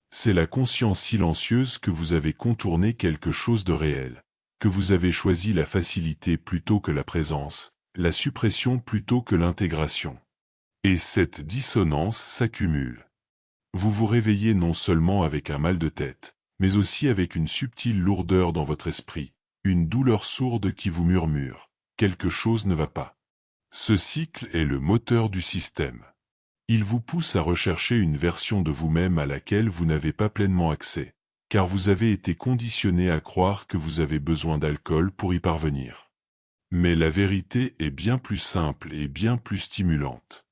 C'est la conscience silencieuse que vous avez contourné quelque chose de réel, que vous avez choisi la facilité plutôt que la présence, la suppression plutôt que l'intégration. Et cette dissonance s'accumule. Vous vous réveillez non seulement avec un mal de tête, mais aussi avec une subtile lourdeur dans votre esprit, une douleur sourde qui vous murmure « quelque chose ne va pas ». Ce cycle est le moteur du système. Il vous pousse à rechercher une version de vous-même à laquelle vous n'avez pas pleinement accès, car vous avez été conditionné à croire que vous avez besoin d'alcool pour y parvenir. Mais la vérité est bien plus simple et bien plus stimulante.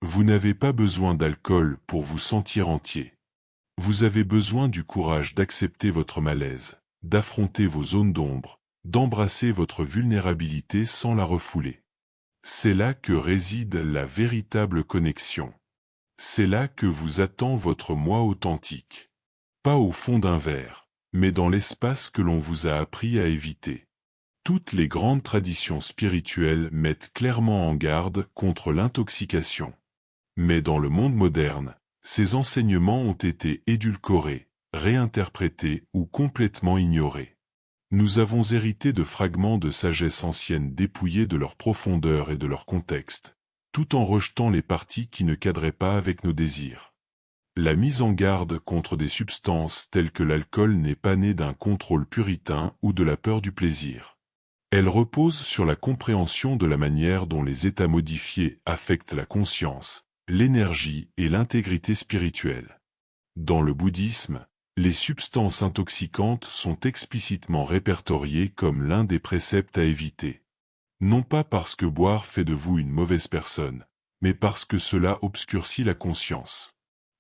Vous n'avez pas besoin d'alcool pour vous sentir entier. Vous avez besoin du courage d'accepter votre malaise, d'affronter vos zones d'ombre, d'embrasser votre vulnérabilité sans la refouler. C'est là que réside la véritable connexion. C'est là que vous attend votre moi authentique. Pas au fond d'un verre, mais dans l'espace que l'on vous a appris à éviter. Toutes les grandes traditions spirituelles mettent clairement en garde contre l'intoxication. Mais dans le monde moderne, ces enseignements ont été édulcorés, réinterprétés ou complètement ignorés. Nous avons hérité de fragments de sagesse ancienne dépouillés de leur profondeur et de leur contexte, tout en rejetant les parties qui ne cadraient pas avec nos désirs. La mise en garde contre des substances telles que l'alcool n'est pas née d'un contrôle puritain ou de la peur du plaisir. Elle repose sur la compréhension de la manière dont les états modifiés affectent la conscience, l'énergie et l'intégrité spirituelle. Dans le bouddhisme, les substances intoxicantes sont explicitement répertoriées comme l'un des préceptes à éviter. Non pas parce que boire fait de vous une mauvaise personne, mais parce que cela obscurcit la conscience.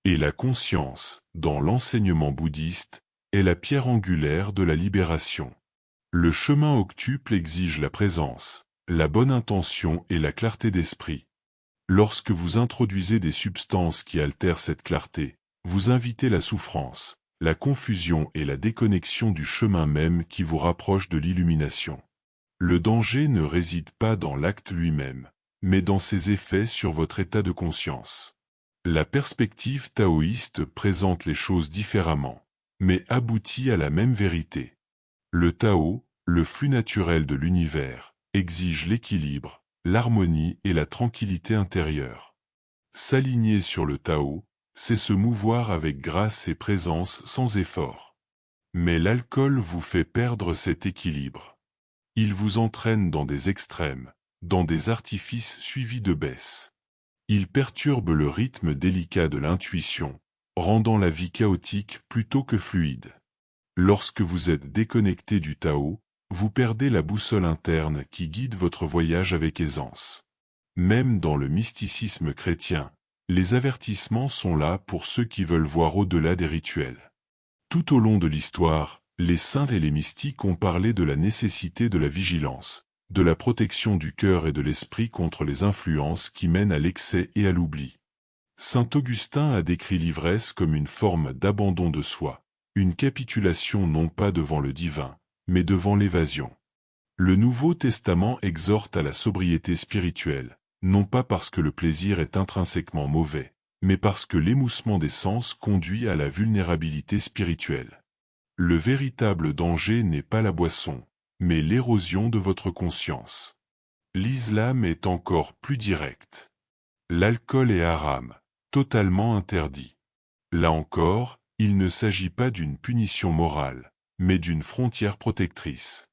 Et la conscience, dans l'enseignement bouddhiste, est la pierre angulaire de la libération. Le chemin octuple exige la présence, la bonne intention et la clarté d'esprit. Lorsque vous introduisez des substances qui altèrent cette clarté, vous invitez la souffrance, la confusion et la déconnexion du chemin même qui vous rapproche de l'illumination. Le danger ne réside pas dans l'acte lui-même, mais dans ses effets sur votre état de conscience. La perspective taoïste présente les choses différemment. mais aboutit à la même vérité. Le Tao, le flux naturel de l'univers, exige l'équilibre, l'harmonie et la tranquillité intérieure. S'aligner sur le Tao, c'est se mouvoir avec grâce et présence sans effort. Mais l'alcool vous fait perdre cet équilibre. Il vous entraîne dans des extrêmes, dans des artifices suivis de baisse. Il perturbe le rythme délicat de l'intuition, rendant la vie chaotique plutôt que fluide. Lorsque vous êtes déconnecté du Tao, vous perdez la boussole interne qui guide votre voyage avec aisance. Même dans le mysticisme chrétien, les avertissements sont là pour ceux qui veulent voir au-delà des rituels. Tout au long de l'histoire, les saints et les mystiques ont parlé de la nécessité de la vigilance, de la protection du cœur et de l'esprit contre les influences qui mènent à l'excès et à l'oubli. Saint Augustin a décrit l'ivresse comme une forme d'abandon de soi, une capitulation non pas devant le divin, mais devant l'évasion. Le Nouveau Testament exhorte à la sobriété spirituelle, non pas parce que le plaisir est intrinsèquement mauvais, mais parce que l'émoussement des sens conduit à la vulnérabilité spirituelle. Le véritable danger n'est pas la boisson, mais l'érosion de votre conscience. L'islam est encore plus direct. L'alcool est haram, totalement interdit. Là encore, il ne s'agit pas d'une punition morale, mais d'une frontière protectrice.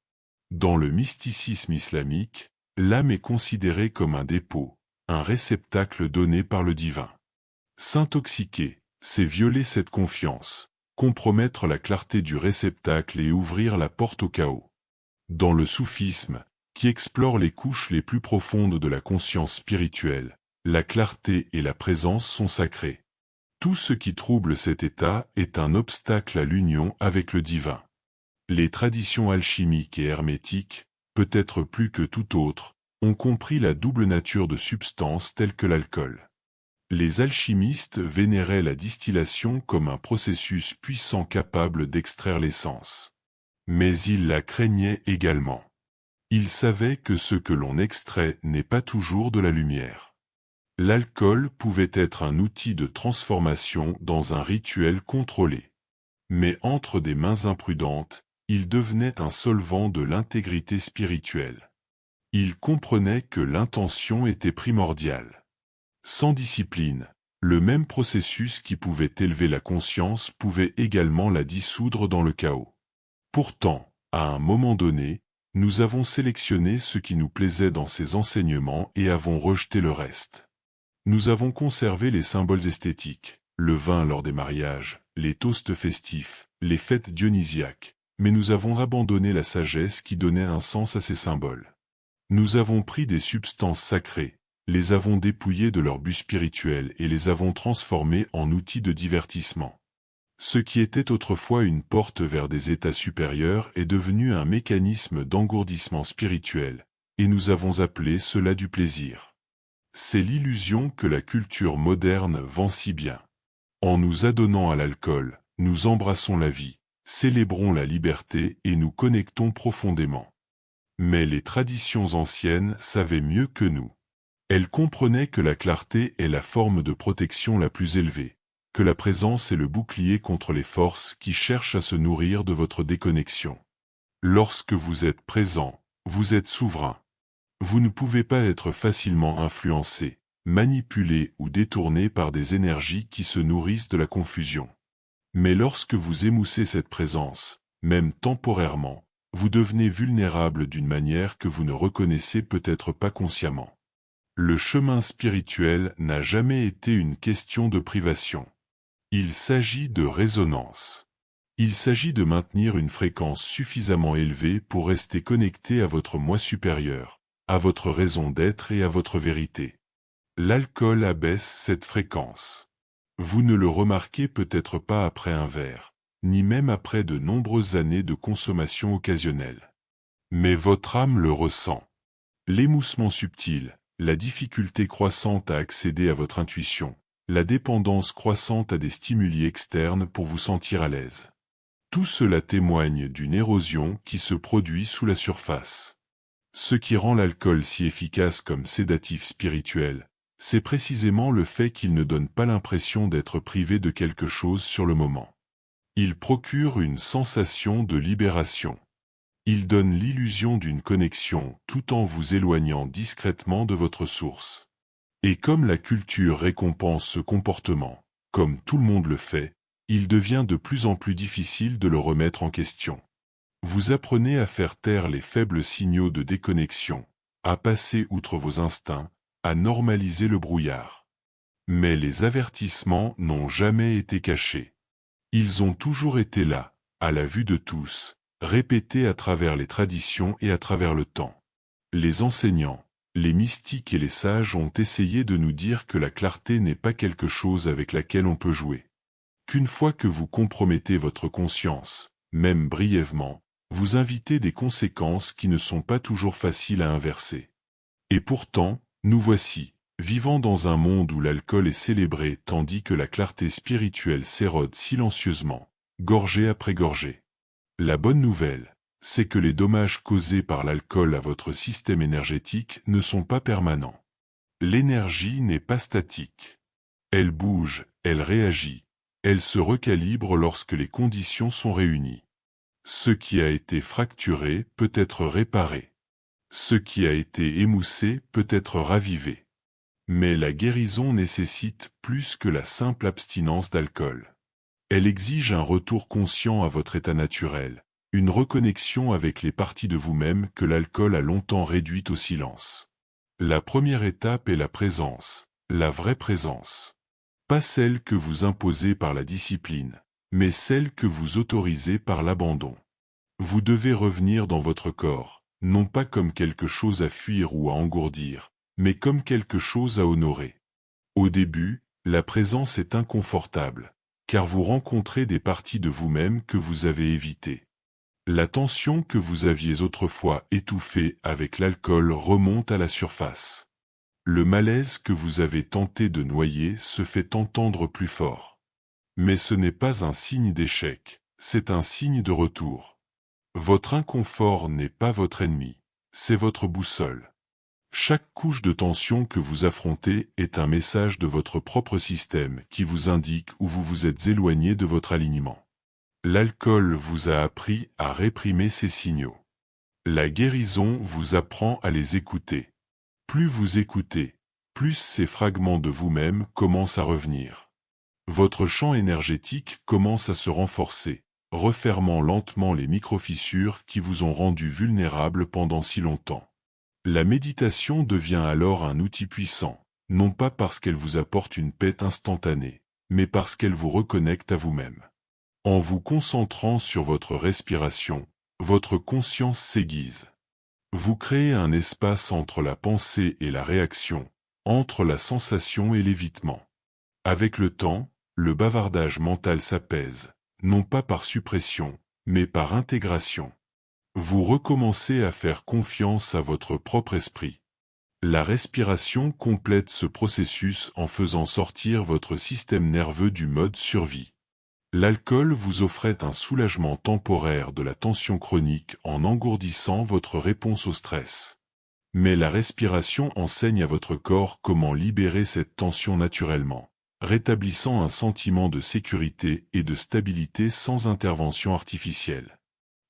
Dans le mysticisme islamique, l'âme est considérée comme un dépôt, un réceptacle donné par le divin. S'intoxiquer, c'est violer cette confiance, compromettre la clarté du réceptacle et ouvrir la porte au chaos. Dans le soufisme, qui explore les couches les plus profondes de la conscience spirituelle, la clarté et la présence sont sacrées. Tout ce qui trouble cet état est un obstacle à l'union avec le divin. Les traditions alchimiques et hermétiques, peut-être plus que tout autre, ont compris la double nature de substances telles que l'alcool. Les alchimistes vénéraient la distillation comme un processus puissant capable d'extraire l'essence. Mais ils la craignaient également. Ils savaient que ce que l'on extrait n'est pas toujours de la lumière. L'alcool pouvait être un outil de transformation dans un rituel contrôlé. Mais entre des mains imprudentes, il devenait un solvant de l'intégrité spirituelle. Il comprenait que l'intention était primordiale. Sans discipline, le même processus qui pouvait élever la conscience pouvait également la dissoudre dans le chaos. Pourtant, à un moment donné, nous avons sélectionné ce qui nous plaisait dans ces enseignements et avons rejeté le reste. Nous avons conservé les symboles esthétiques, le vin lors des mariages, les toasts festifs, les fêtes dionysiaques, mais nous avons abandonné la sagesse qui donnait un sens à ces symboles. Nous avons pris des substances sacrées, les avons dépouillées de leur but spirituel et les avons transformées en outils de divertissement. Ce qui était autrefois une porte vers des états supérieurs est devenu un mécanisme d'engourdissement spirituel, et nous avons appelé cela du plaisir. C'est l'illusion que la culture moderne vend si bien. En nous adonnant à l'alcool, nous embrassons la vie, célébrons la liberté et nous connectons profondément. Mais les traditions anciennes savaient mieux que nous. Elles comprenaient que la clarté est la forme de protection la plus élevée, que la présence est le bouclier contre les forces qui cherchent à se nourrir de votre déconnexion. Lorsque vous êtes présent, vous êtes souverain. Vous ne pouvez pas être facilement influencé, manipulé ou détourné par des énergies qui se nourrissent de la confusion. Mais lorsque vous émoussez cette présence, même temporairement, vous devenez vulnérable d'une manière que vous ne reconnaissez peut-être pas consciemment. Le chemin spirituel n'a jamais été une question de privation. Il s'agit de résonance. Il s'agit de maintenir une fréquence suffisamment élevée pour rester connecté à votre moi supérieur, à votre raison d'être et à votre vérité. L'alcool abaisse cette fréquence. Vous ne le remarquez peut-être pas après un verre, ni même après de nombreuses années de consommation occasionnelle. Mais votre âme le ressent. L'émoussement subtil, la difficulté croissante à accéder à votre intuition, la dépendance croissante à des stimuli externes pour vous sentir à l'aise. Tout cela témoigne d'une érosion qui se produit sous la surface. Ce qui rend l'alcool si efficace comme sédatif spirituel, c'est précisément le fait qu'il ne donne pas l'impression d'être privé de quelque chose sur le moment. Il procure une sensation de libération. Il donne l'illusion d'une connexion tout en vous éloignant discrètement de votre source. Et comme la culture récompense ce comportement, comme tout le monde le fait, il devient de plus en plus difficile de le remettre en question. Vous apprenez à faire taire les faibles signaux de déconnexion, à passer outre vos instincts, à normaliser le brouillard. Mais les avertissements n'ont jamais été cachés. Ils ont toujours été là, à la vue de tous, répétés à travers les traditions et à travers le temps. Les enseignants, les mystiques et les sages ont essayé de nous dire que la clarté n'est pas quelque chose avec laquelle on peut jouer. Qu'une fois que vous compromettez votre conscience, même brièvement, vous invitez des conséquences qui ne sont pas toujours faciles à inverser. Et pourtant, nous voici, vivant dans un monde où l'alcool est célébré tandis que la clarté spirituelle s'érode silencieusement, gorgée après gorgée. La bonne nouvelle, c'est que les dommages causés par l'alcool à votre système énergétique ne sont pas permanents. L'énergie n'est pas statique. Elle bouge, elle réagit, elle se recalibre lorsque les conditions sont réunies. Ce qui a été fracturé peut être réparé. Ce qui a été émoussé peut être ravivé. Mais la guérison nécessite plus que la simple abstinence d'alcool. Elle exige un retour conscient à votre état naturel, une reconnexion avec les parties de vous-même que l'alcool a longtemps réduites au silence. La première étape est la présence, la vraie présence. Pas celle que vous imposez par la discipline, mais celle que vous autorisez par l'abandon. Vous devez revenir dans votre corps, non pas comme quelque chose à fuir ou à engourdir, mais comme quelque chose à honorer. Au début, la présence est inconfortable, car vous rencontrez des parties de vous-même que vous avez évitées. La tension que vous aviez autrefois étouffée avec l'alcool remonte à la surface. Le malaise que vous avez tenté de noyer se fait entendre plus fort. Mais ce n'est pas un signe d'échec, c'est un signe de retour. Votre inconfort n'est pas votre ennemi, c'est votre boussole. Chaque couche de tension que vous affrontez est un message de votre propre système qui vous indique où vous vous êtes éloigné de votre alignement. L'alcool vous a appris à réprimer ces signaux. La guérison vous apprend à les écouter. Plus vous écoutez, plus ces fragments de vous-même commencent à revenir. Votre champ énergétique commence à se renforcer, refermant lentement les micro-fissures qui vous ont rendu vulnérables pendant si longtemps. La méditation devient alors un outil puissant, non pas parce qu'elle vous apporte une paix instantanée, mais parce qu'elle vous reconnecte à vous-même. En vous concentrant sur votre respiration, votre conscience s'aiguise. Vous créez un espace entre la pensée et la réaction, entre la sensation et l'évitement. Avec le temps, le bavardage mental s'apaise, non pas par suppression, mais par intégration. Vous recommencez à faire confiance à votre propre esprit. La respiration complète ce processus en faisant sortir votre système nerveux du mode survie. L'alcool vous offrait un soulagement temporaire de la tension chronique en engourdissant votre réponse au stress. Mais la respiration enseigne à votre corps comment libérer cette tension naturellement, rétablissant un sentiment de sécurité et de stabilité sans intervention artificielle.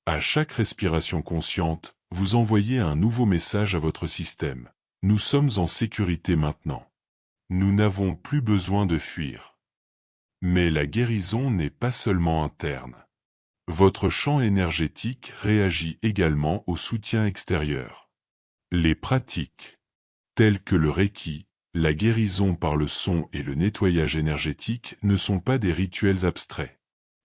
À chaque respiration consciente, vous envoyez un nouveau message à votre système. Nous sommes en sécurité maintenant. Nous n'avons plus besoin de fuir. Mais la guérison n'est pas seulement interne. Votre champ énergétique réagit également au soutien extérieur. Les pratiques, telles que le Reiki, la guérison par le son et le nettoyage énergétique ne sont pas des rituels abstraits.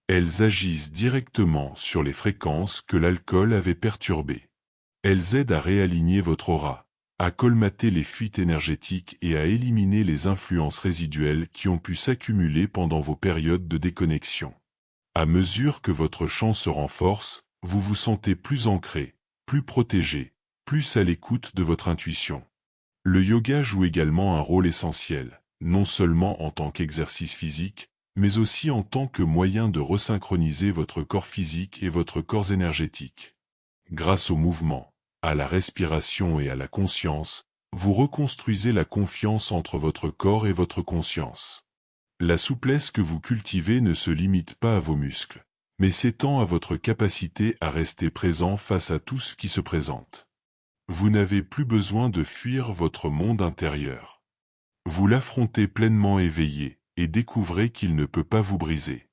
Elles agissent directement sur les fréquences que l'alcool avait perturbées. Elles aident à réaligner votre aura, à colmater les fuites énergétiques et à éliminer les influences résiduelles qui ont pu s'accumuler pendant vos périodes de déconnexion. À mesure que votre champ se renforce, vous vous sentez plus ancré, plus protégé, plus à l'écoute de votre intuition. Le yoga joue également un rôle essentiel, non seulement en tant qu'exercice physique, mais aussi en tant que moyen de resynchroniser votre corps physique et votre corps énergétique. Grâce au mouvement, à la respiration et à la conscience, vous reconstruisez la confiance entre votre corps et votre conscience. La souplesse que vous cultivez ne se limite pas à vos muscles, mais s'étend à votre capacité à rester présent face à tout ce qui se présente. Vous n'avez plus besoin de fuir votre monde intérieur. Vous l'affrontez pleinement éveillé, et découvrez qu'il ne peut pas vous briser.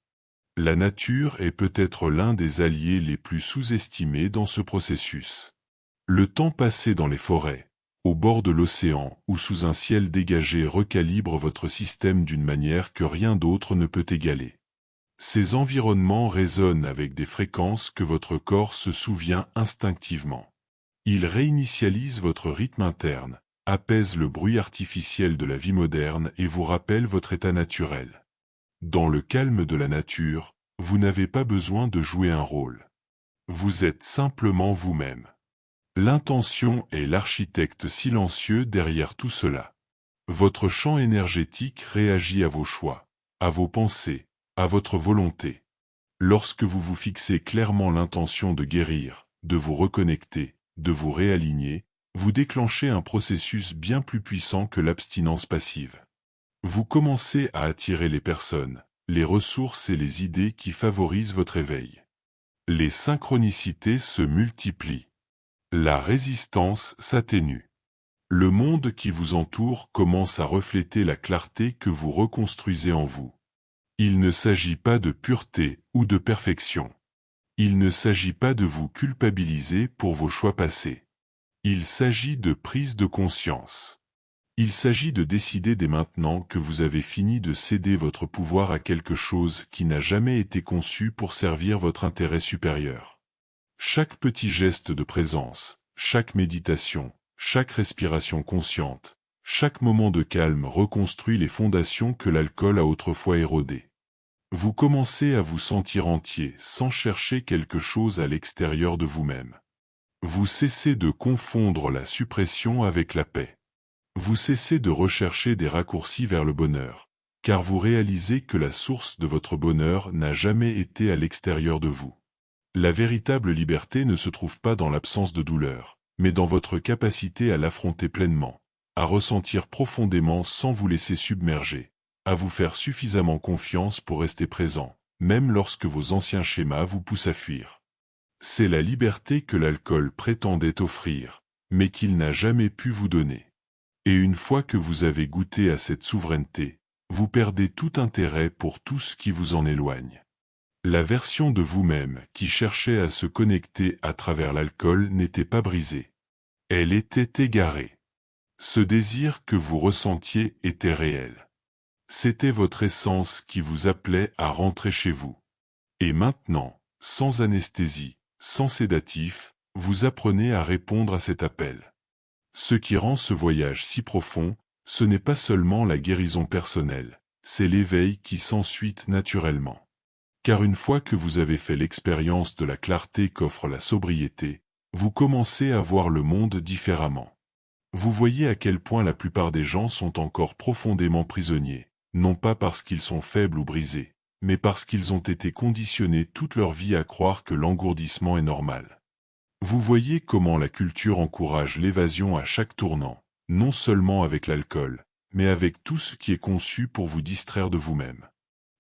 La nature est peut-être l'un des alliés les plus sous-estimés dans ce processus. Le temps passé dans les forêts, au bord de l'océan ou sous un ciel dégagé recalibre votre système d'une manière que rien d'autre ne peut égaler. Ces environnements résonnent avec des fréquences que votre corps se souvient instinctivement. Ils réinitialisent votre rythme interne, apaisent le bruit artificiel de la vie moderne et vous rappellent votre état naturel. Dans le calme de la nature, vous n'avez pas besoin de jouer un rôle. Vous êtes simplement vous-même. L'intention est l'architecte silencieux derrière tout cela. Votre champ énergétique réagit à vos choix, à vos pensées, à votre volonté. Lorsque vous vous fixez clairement l'intention de guérir, de vous reconnecter, de vous réaligner, vous déclenchez un processus bien plus puissant que l'abstinence passive. Vous commencez à attirer les personnes, les ressources et les idées qui favorisent votre éveil. Les synchronicités se multiplient. La résistance s'atténue. Le monde qui vous entoure commence à refléter la clarté que vous reconstruisez en vous. Il ne s'agit pas de pureté ou de perfection. Il ne s'agit pas de vous culpabiliser pour vos choix passés. Il s'agit de prise de conscience. Il s'agit de décider dès maintenant que vous avez fini de céder votre pouvoir à quelque chose qui n'a jamais été conçu pour servir votre intérêt supérieur. Chaque petit geste de présence, chaque méditation, chaque respiration consciente, chaque moment de calme reconstruit les fondations que l'alcool a autrefois érodées. Vous commencez à vous sentir entier sans chercher quelque chose à l'extérieur de vous-même. Vous cessez de confondre la suppression avec la paix. Vous cessez de rechercher des raccourcis vers le bonheur, car vous réalisez que la source de votre bonheur n'a jamais été à l'extérieur de vous. La véritable liberté ne se trouve pas dans l'absence de douleur, mais dans votre capacité à l'affronter pleinement, à ressentir profondément sans vous laisser submerger, à vous faire suffisamment confiance pour rester présent, même lorsque vos anciens schémas vous poussent à fuir. C'est la liberté que l'alcool prétendait offrir, mais qu'il n'a jamais pu vous donner. Et une fois que vous avez goûté à cette souveraineté, vous perdez tout intérêt pour tout ce qui vous en éloigne. La version de vous-même qui cherchait à se connecter à travers l'alcool n'était pas brisée. Elle était égarée. Ce désir que vous ressentiez était réel. C'était votre essence qui vous appelait à rentrer chez vous. Et maintenant, sans anesthésie, sans sédatif, vous apprenez à répondre à cet appel. Ce qui rend ce voyage si profond, ce n'est pas seulement la guérison personnelle, c'est l'éveil qui s'ensuit naturellement. Car une fois que vous avez fait l'expérience de la clarté qu'offre la sobriété, vous commencez à voir le monde différemment. Vous voyez à quel point la plupart des gens sont encore profondément prisonniers, non pas parce qu'ils sont faibles ou brisés, mais parce qu'ils ont été conditionnés toute leur vie à croire que l'engourdissement est normal. Vous voyez comment la culture encourage l'évasion à chaque tournant, non seulement avec l'alcool, mais avec tout ce qui est conçu pour vous distraire de vous-même.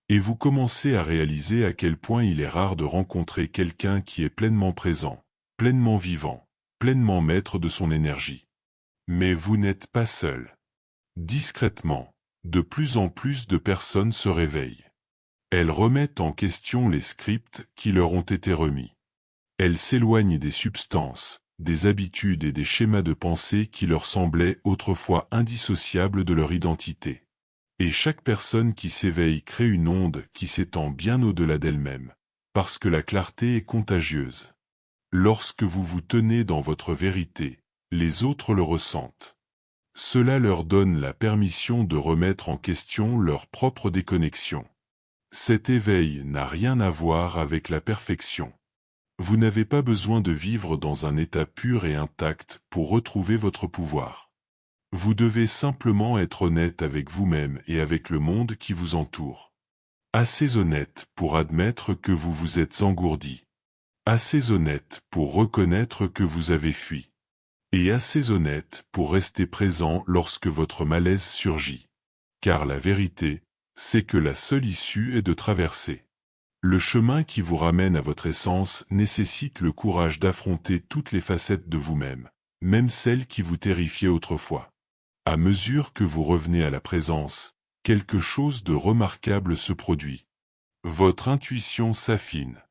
Et vous commencez à réaliser à quel point il est rare de rencontrer quelqu'un qui est pleinement présent, pleinement vivant, pleinement maître de son énergie. Mais vous n'êtes pas seul. Discrètement, de plus en plus de personnes se réveillent. Elles remettent en question les scripts qui leur ont été remis. Elles s'éloignent des substances, des habitudes et des schémas de pensée qui leur semblaient autrefois indissociables de leur identité. Et chaque personne qui s'éveille crée une onde qui s'étend bien au-delà d'elle-même, parce que la clarté est contagieuse. Lorsque vous vous tenez dans votre vérité, les autres le ressentent. Cela leur donne la permission de remettre en question leur propre déconnexion. Cet éveil n'a rien à voir avec la perfection. Vous n'avez pas besoin de vivre dans un état pur et intact pour retrouver votre pouvoir. Vous devez simplement être honnête avec vous-même et avec le monde qui vous entoure. Assez honnête pour admettre que vous vous êtes engourdi. Assez honnête pour reconnaître que vous avez fui. Et assez honnête pour rester présent lorsque votre malaise surgit. Car la vérité, c'est que la seule issue est de traverser. Le chemin qui vous ramène à votre essence nécessite le courage d'affronter toutes les facettes de vous-même, même celles qui vous terrifiaient autrefois. À mesure que vous revenez à la présence, quelque chose de remarquable se produit. Votre intuition s'affine.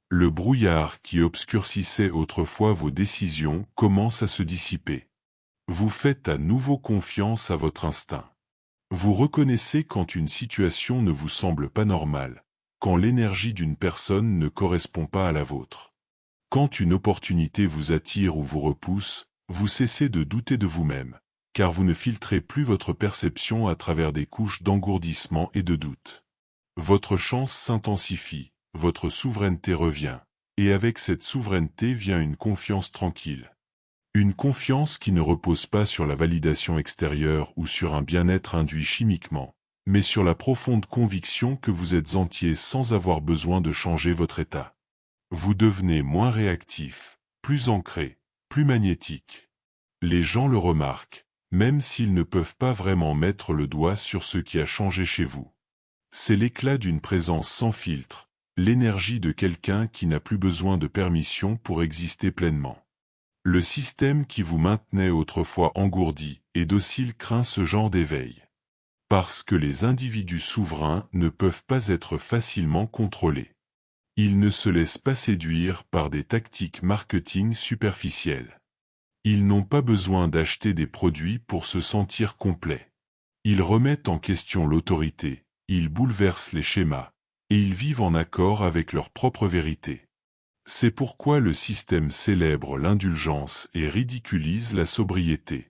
Le brouillard qui obscurcissait autrefois vos décisions commence à se dissiper. Vous faites à nouveau confiance à votre instinct. Vous reconnaissez quand une situation ne vous semble pas normale, quand l'énergie d'une personne ne correspond pas à la vôtre. Quand une opportunité vous attire ou vous repousse, vous cessez de douter de vous-même, car vous ne filtrez plus votre perception à travers des couches d'engourdissement et de doute. Votre chance s'intensifie, votre souveraineté revient, et avec cette souveraineté vient une confiance tranquille. Une confiance qui ne repose pas sur la validation extérieure ou sur un bien-être induit chimiquement, mais sur la profonde conviction que vous êtes entier sans avoir besoin de changer votre état. Vous devenez moins réactif, plus ancré, plus magnétique. Les gens le remarquent, même s'ils ne peuvent pas vraiment mettre le doigt sur ce qui a changé chez vous. C'est l'éclat d'une présence sans filtre, l'énergie de quelqu'un qui n'a plus besoin de permission pour exister pleinement. Le système qui vous maintenait autrefois engourdi et docile craint ce genre d'éveil. Parce que les individus souverains ne peuvent pas être facilement contrôlés. Ils ne se laissent pas séduire par des tactiques marketing superficielles. Ils n'ont pas besoin d'acheter des produits pour se sentir complets. Ils remettent en question l'autorité, ils bouleversent les schémas, et ils vivent en accord avec leur propre vérité. C'est pourquoi le système célèbre l'indulgence et ridiculise la sobriété.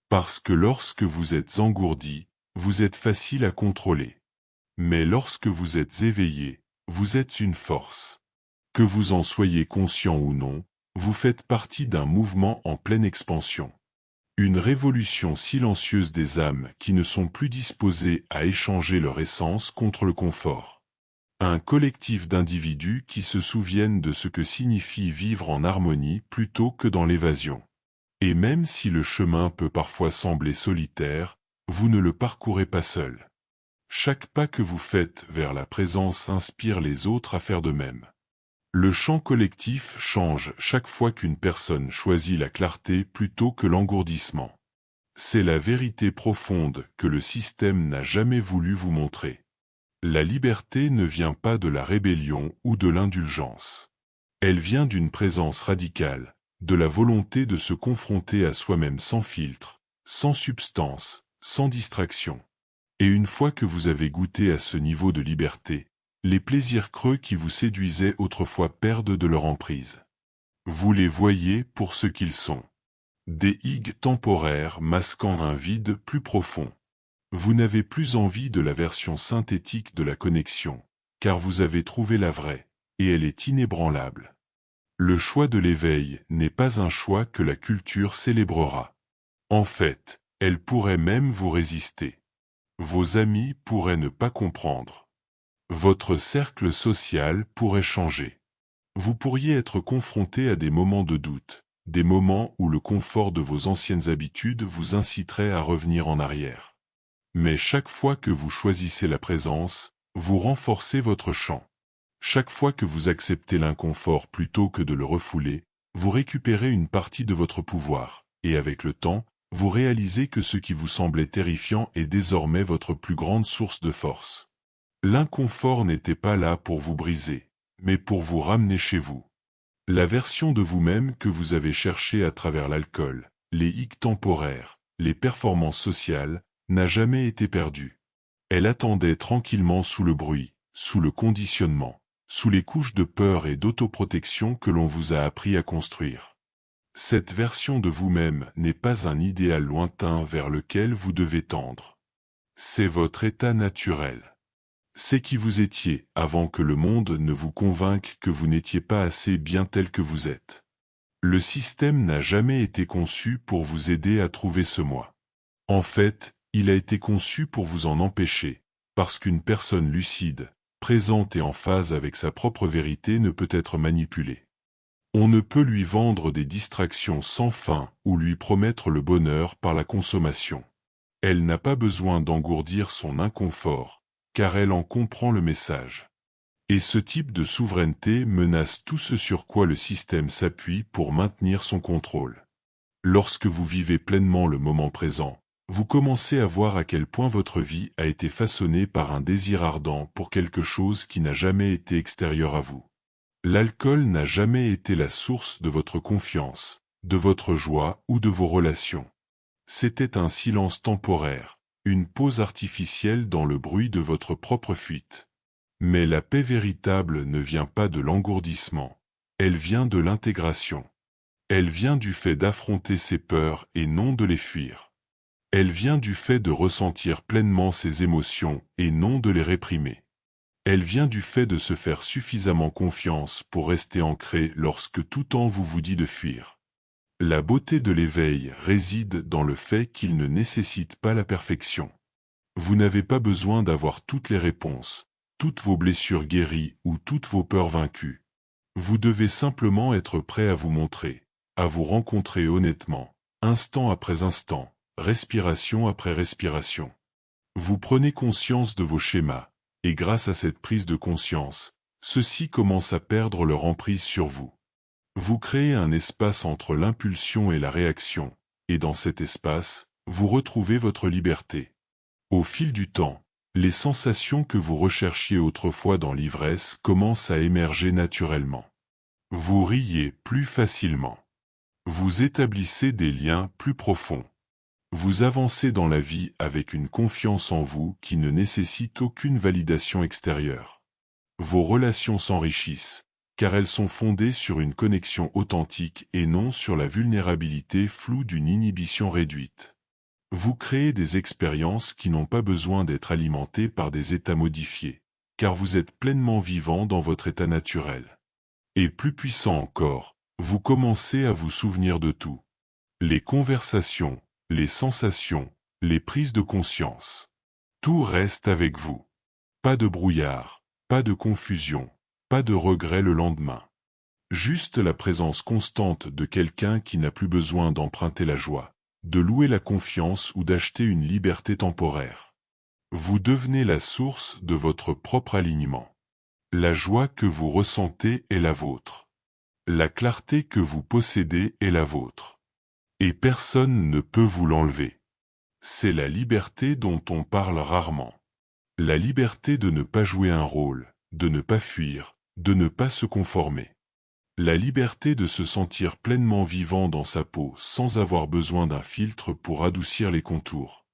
Parce que lorsque vous êtes engourdi, vous êtes facile à contrôler. Mais lorsque vous êtes éveillé, vous êtes une force. Que vous en soyez conscient ou non, vous faites partie d'un mouvement en pleine expansion. Une révolution silencieuse des âmes qui ne sont plus disposées à échanger leur essence contre le confort. Un collectif d'individus qui se souviennent de ce que signifie vivre en harmonie plutôt que dans l'évasion. Et même si le chemin peut parfois sembler solitaire, vous ne le parcourez pas seul. Chaque pas que vous faites vers la présence inspire les autres à faire de même. Le champ collectif change chaque fois qu'une personne choisit la clarté plutôt que l'engourdissement. C'est la vérité profonde que le système n'a jamais voulu vous montrer. La liberté ne vient pas de la rébellion ou de l'indulgence. Elle vient d'une présence radicale, de la volonté de se confronter à soi-même sans filtre, sans substance, sans distraction. Et une fois que vous avez goûté à ce niveau de liberté, les plaisirs creux qui vous séduisaient autrefois perdent de leur emprise. Vous les voyez pour ce qu'ils sont. Des higues temporaires masquant un vide plus profond. Vous n'avez plus envie de la version synthétique de la connexion, car vous avez trouvé la vraie, et elle est inébranlable. Le choix de l'éveil n'est pas un choix que la culture célébrera. En fait, elle pourrait même vous résister. Vos amis pourraient ne pas comprendre. Votre cercle social pourrait changer. Vous pourriez être confronté à des moments de doute, des moments où le confort de vos anciennes habitudes vous inciterait à revenir en arrière. Mais chaque fois que vous choisissez la présence, vous renforcez votre champ. Chaque fois que vous acceptez l'inconfort plutôt que de le refouler, vous récupérez une partie de votre pouvoir, et avec le temps, vous réalisez que ce qui vous semblait terrifiant est désormais votre plus grande source de force. L'inconfort n'était pas là pour vous briser, mais pour vous ramener chez vous. La version de vous-même que vous avez cherchée à travers l'alcool, les hicks temporaires, les performances sociales, n'a jamais été perdue. Elle attendait tranquillement sous le bruit, sous le conditionnement, sous les couches de peur et d'autoprotection que l'on vous a appris à construire. Cette version de vous-même n'est pas un idéal lointain vers lequel vous devez tendre. C'est votre état naturel. C'est qui vous étiez avant que le monde ne vous convainque que vous n'étiez pas assez bien tel que vous êtes. Le système n'a jamais été conçu pour vous aider à trouver ce moi. En fait, il a été conçu pour vous en empêcher, parce qu'une personne lucide, présente et en phase avec sa propre vérité ne peut être manipulée. On ne peut lui vendre des distractions sans fin ou lui promettre le bonheur par la consommation. Elle n'a pas besoin d'engourdir son inconfort, car elle en comprend le message. Et ce type de souveraineté menace tout ce sur quoi le système s'appuie pour maintenir son contrôle. Lorsque vous vivez pleinement le moment présent, vous commencez à voir à quel point votre vie a été façonnée par un désir ardent pour quelque chose qui n'a jamais été extérieur à vous. L'alcool n'a jamais été la source de votre confiance, de votre joie ou de vos relations. C'était un silence temporaire, une pause artificielle dans le bruit de votre propre fuite. Mais la paix véritable ne vient pas de l'engourdissement, elle vient de l'intégration. Elle vient du fait d'affronter ses peurs et non de les fuir. Elle vient du fait de ressentir pleinement ses émotions et non de les réprimer. Elle vient du fait de se faire suffisamment confiance pour rester ancré lorsque tout temps vous dit de fuir. La beauté de l'éveil réside dans le fait qu'il ne nécessite pas la perfection. Vous n'avez pas besoin d'avoir toutes les réponses, toutes vos blessures guéries ou toutes vos peurs vaincues. Vous devez simplement être prêt à vous montrer, à vous rencontrer honnêtement, instant après instant, respiration après respiration. Vous prenez conscience de vos schémas, et grâce à cette prise de conscience, ceux-ci commencent à perdre leur emprise sur vous. Vous créez un espace entre l'impulsion et la réaction, et dans cet espace, vous retrouvez votre liberté. Au fil du temps, les sensations que vous recherchiez autrefois dans l'ivresse commencent à émerger naturellement. Vous riez plus facilement. Vous établissez des liens plus profonds. Vous avancez dans la vie avec une confiance en vous qui ne nécessite aucune validation extérieure. Vos relations s'enrichissent, car elles sont fondées sur une connexion authentique et non sur la vulnérabilité floue d'une inhibition réduite. Vous créez des expériences qui n'ont pas besoin d'être alimentées par des états modifiés, car vous êtes pleinement vivant dans votre état naturel. Et plus puissant encore, vous commencez à vous souvenir de tout. Les conversations, les sensations, les prises de conscience. Tout reste avec vous. Pas de brouillard, pas de confusion, pas de regret le lendemain. Juste la présence constante de quelqu'un qui n'a plus besoin d'emprunter la joie, de louer la confiance ou d'acheter une liberté temporaire. Vous devenez la source de votre propre alignement. La joie que vous ressentez est la vôtre. La clarté que vous possédez est la vôtre. Et personne ne peut vous l'enlever. C'est la liberté dont on parle rarement. La liberté de ne pas jouer un rôle, de ne pas fuir, de ne pas se conformer. La liberté de se sentir pleinement vivant dans sa peau sans avoir besoin d'un filtre pour adoucir les contours.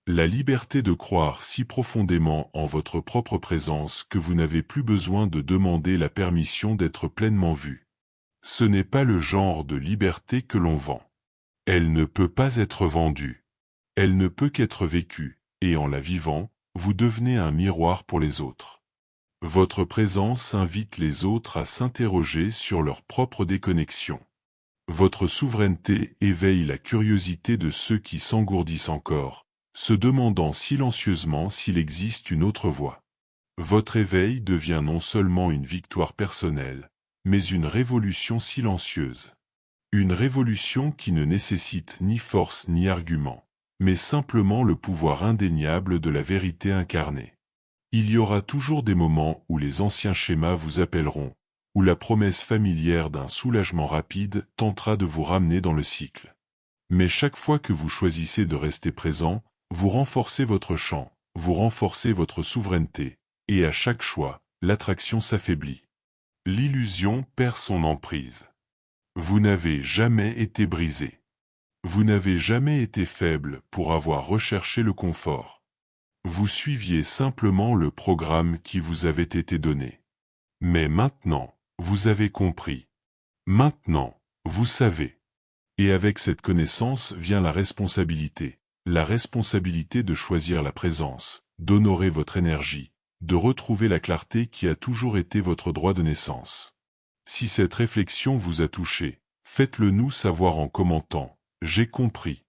La liberté de croire si profondément en votre propre présence que vous n'avez plus besoin de demander la permission d'être pleinement vu. Ce n'est pas le genre de liberté que l'on vend. Elle ne peut pas être vendue. Elle ne peut qu'être vécue, et en la vivant, vous devenez un miroir pour les autres. Votre présence invite les autres à s'interroger sur leur propre déconnexion. Votre souveraineté éveille la curiosité de ceux qui s'engourdissent encore, se demandant silencieusement s'il existe une autre voie. Votre éveil devient non seulement une victoire personnelle, mais une révolution silencieuse. Une révolution qui ne nécessite ni force ni argument, mais simplement le pouvoir indéniable de la vérité incarnée. Il y aura toujours des moments où les anciens schémas vous appelleront, où la promesse familière d'un soulagement rapide tentera de vous ramener dans le cycle. Mais chaque fois que vous choisissez de rester présent, vous renforcez votre champ, vous renforcez votre souveraineté, et à chaque choix, l'attraction s'affaiblit. L'illusion perd son emprise. Vous n'avez jamais été brisé. Vous n'avez jamais été faible pour avoir recherché le confort. Vous suiviez simplement le programme qui vous avait été donné. Mais maintenant, vous avez compris. Maintenant, vous savez. Et avec cette connaissance vient la responsabilité de choisir la présence, d'honorer votre énergie, de retrouver la clarté qui a toujours été votre droit de naissance. Si cette réflexion vous a touché, faites-le nous savoir en commentant « J'ai compris ».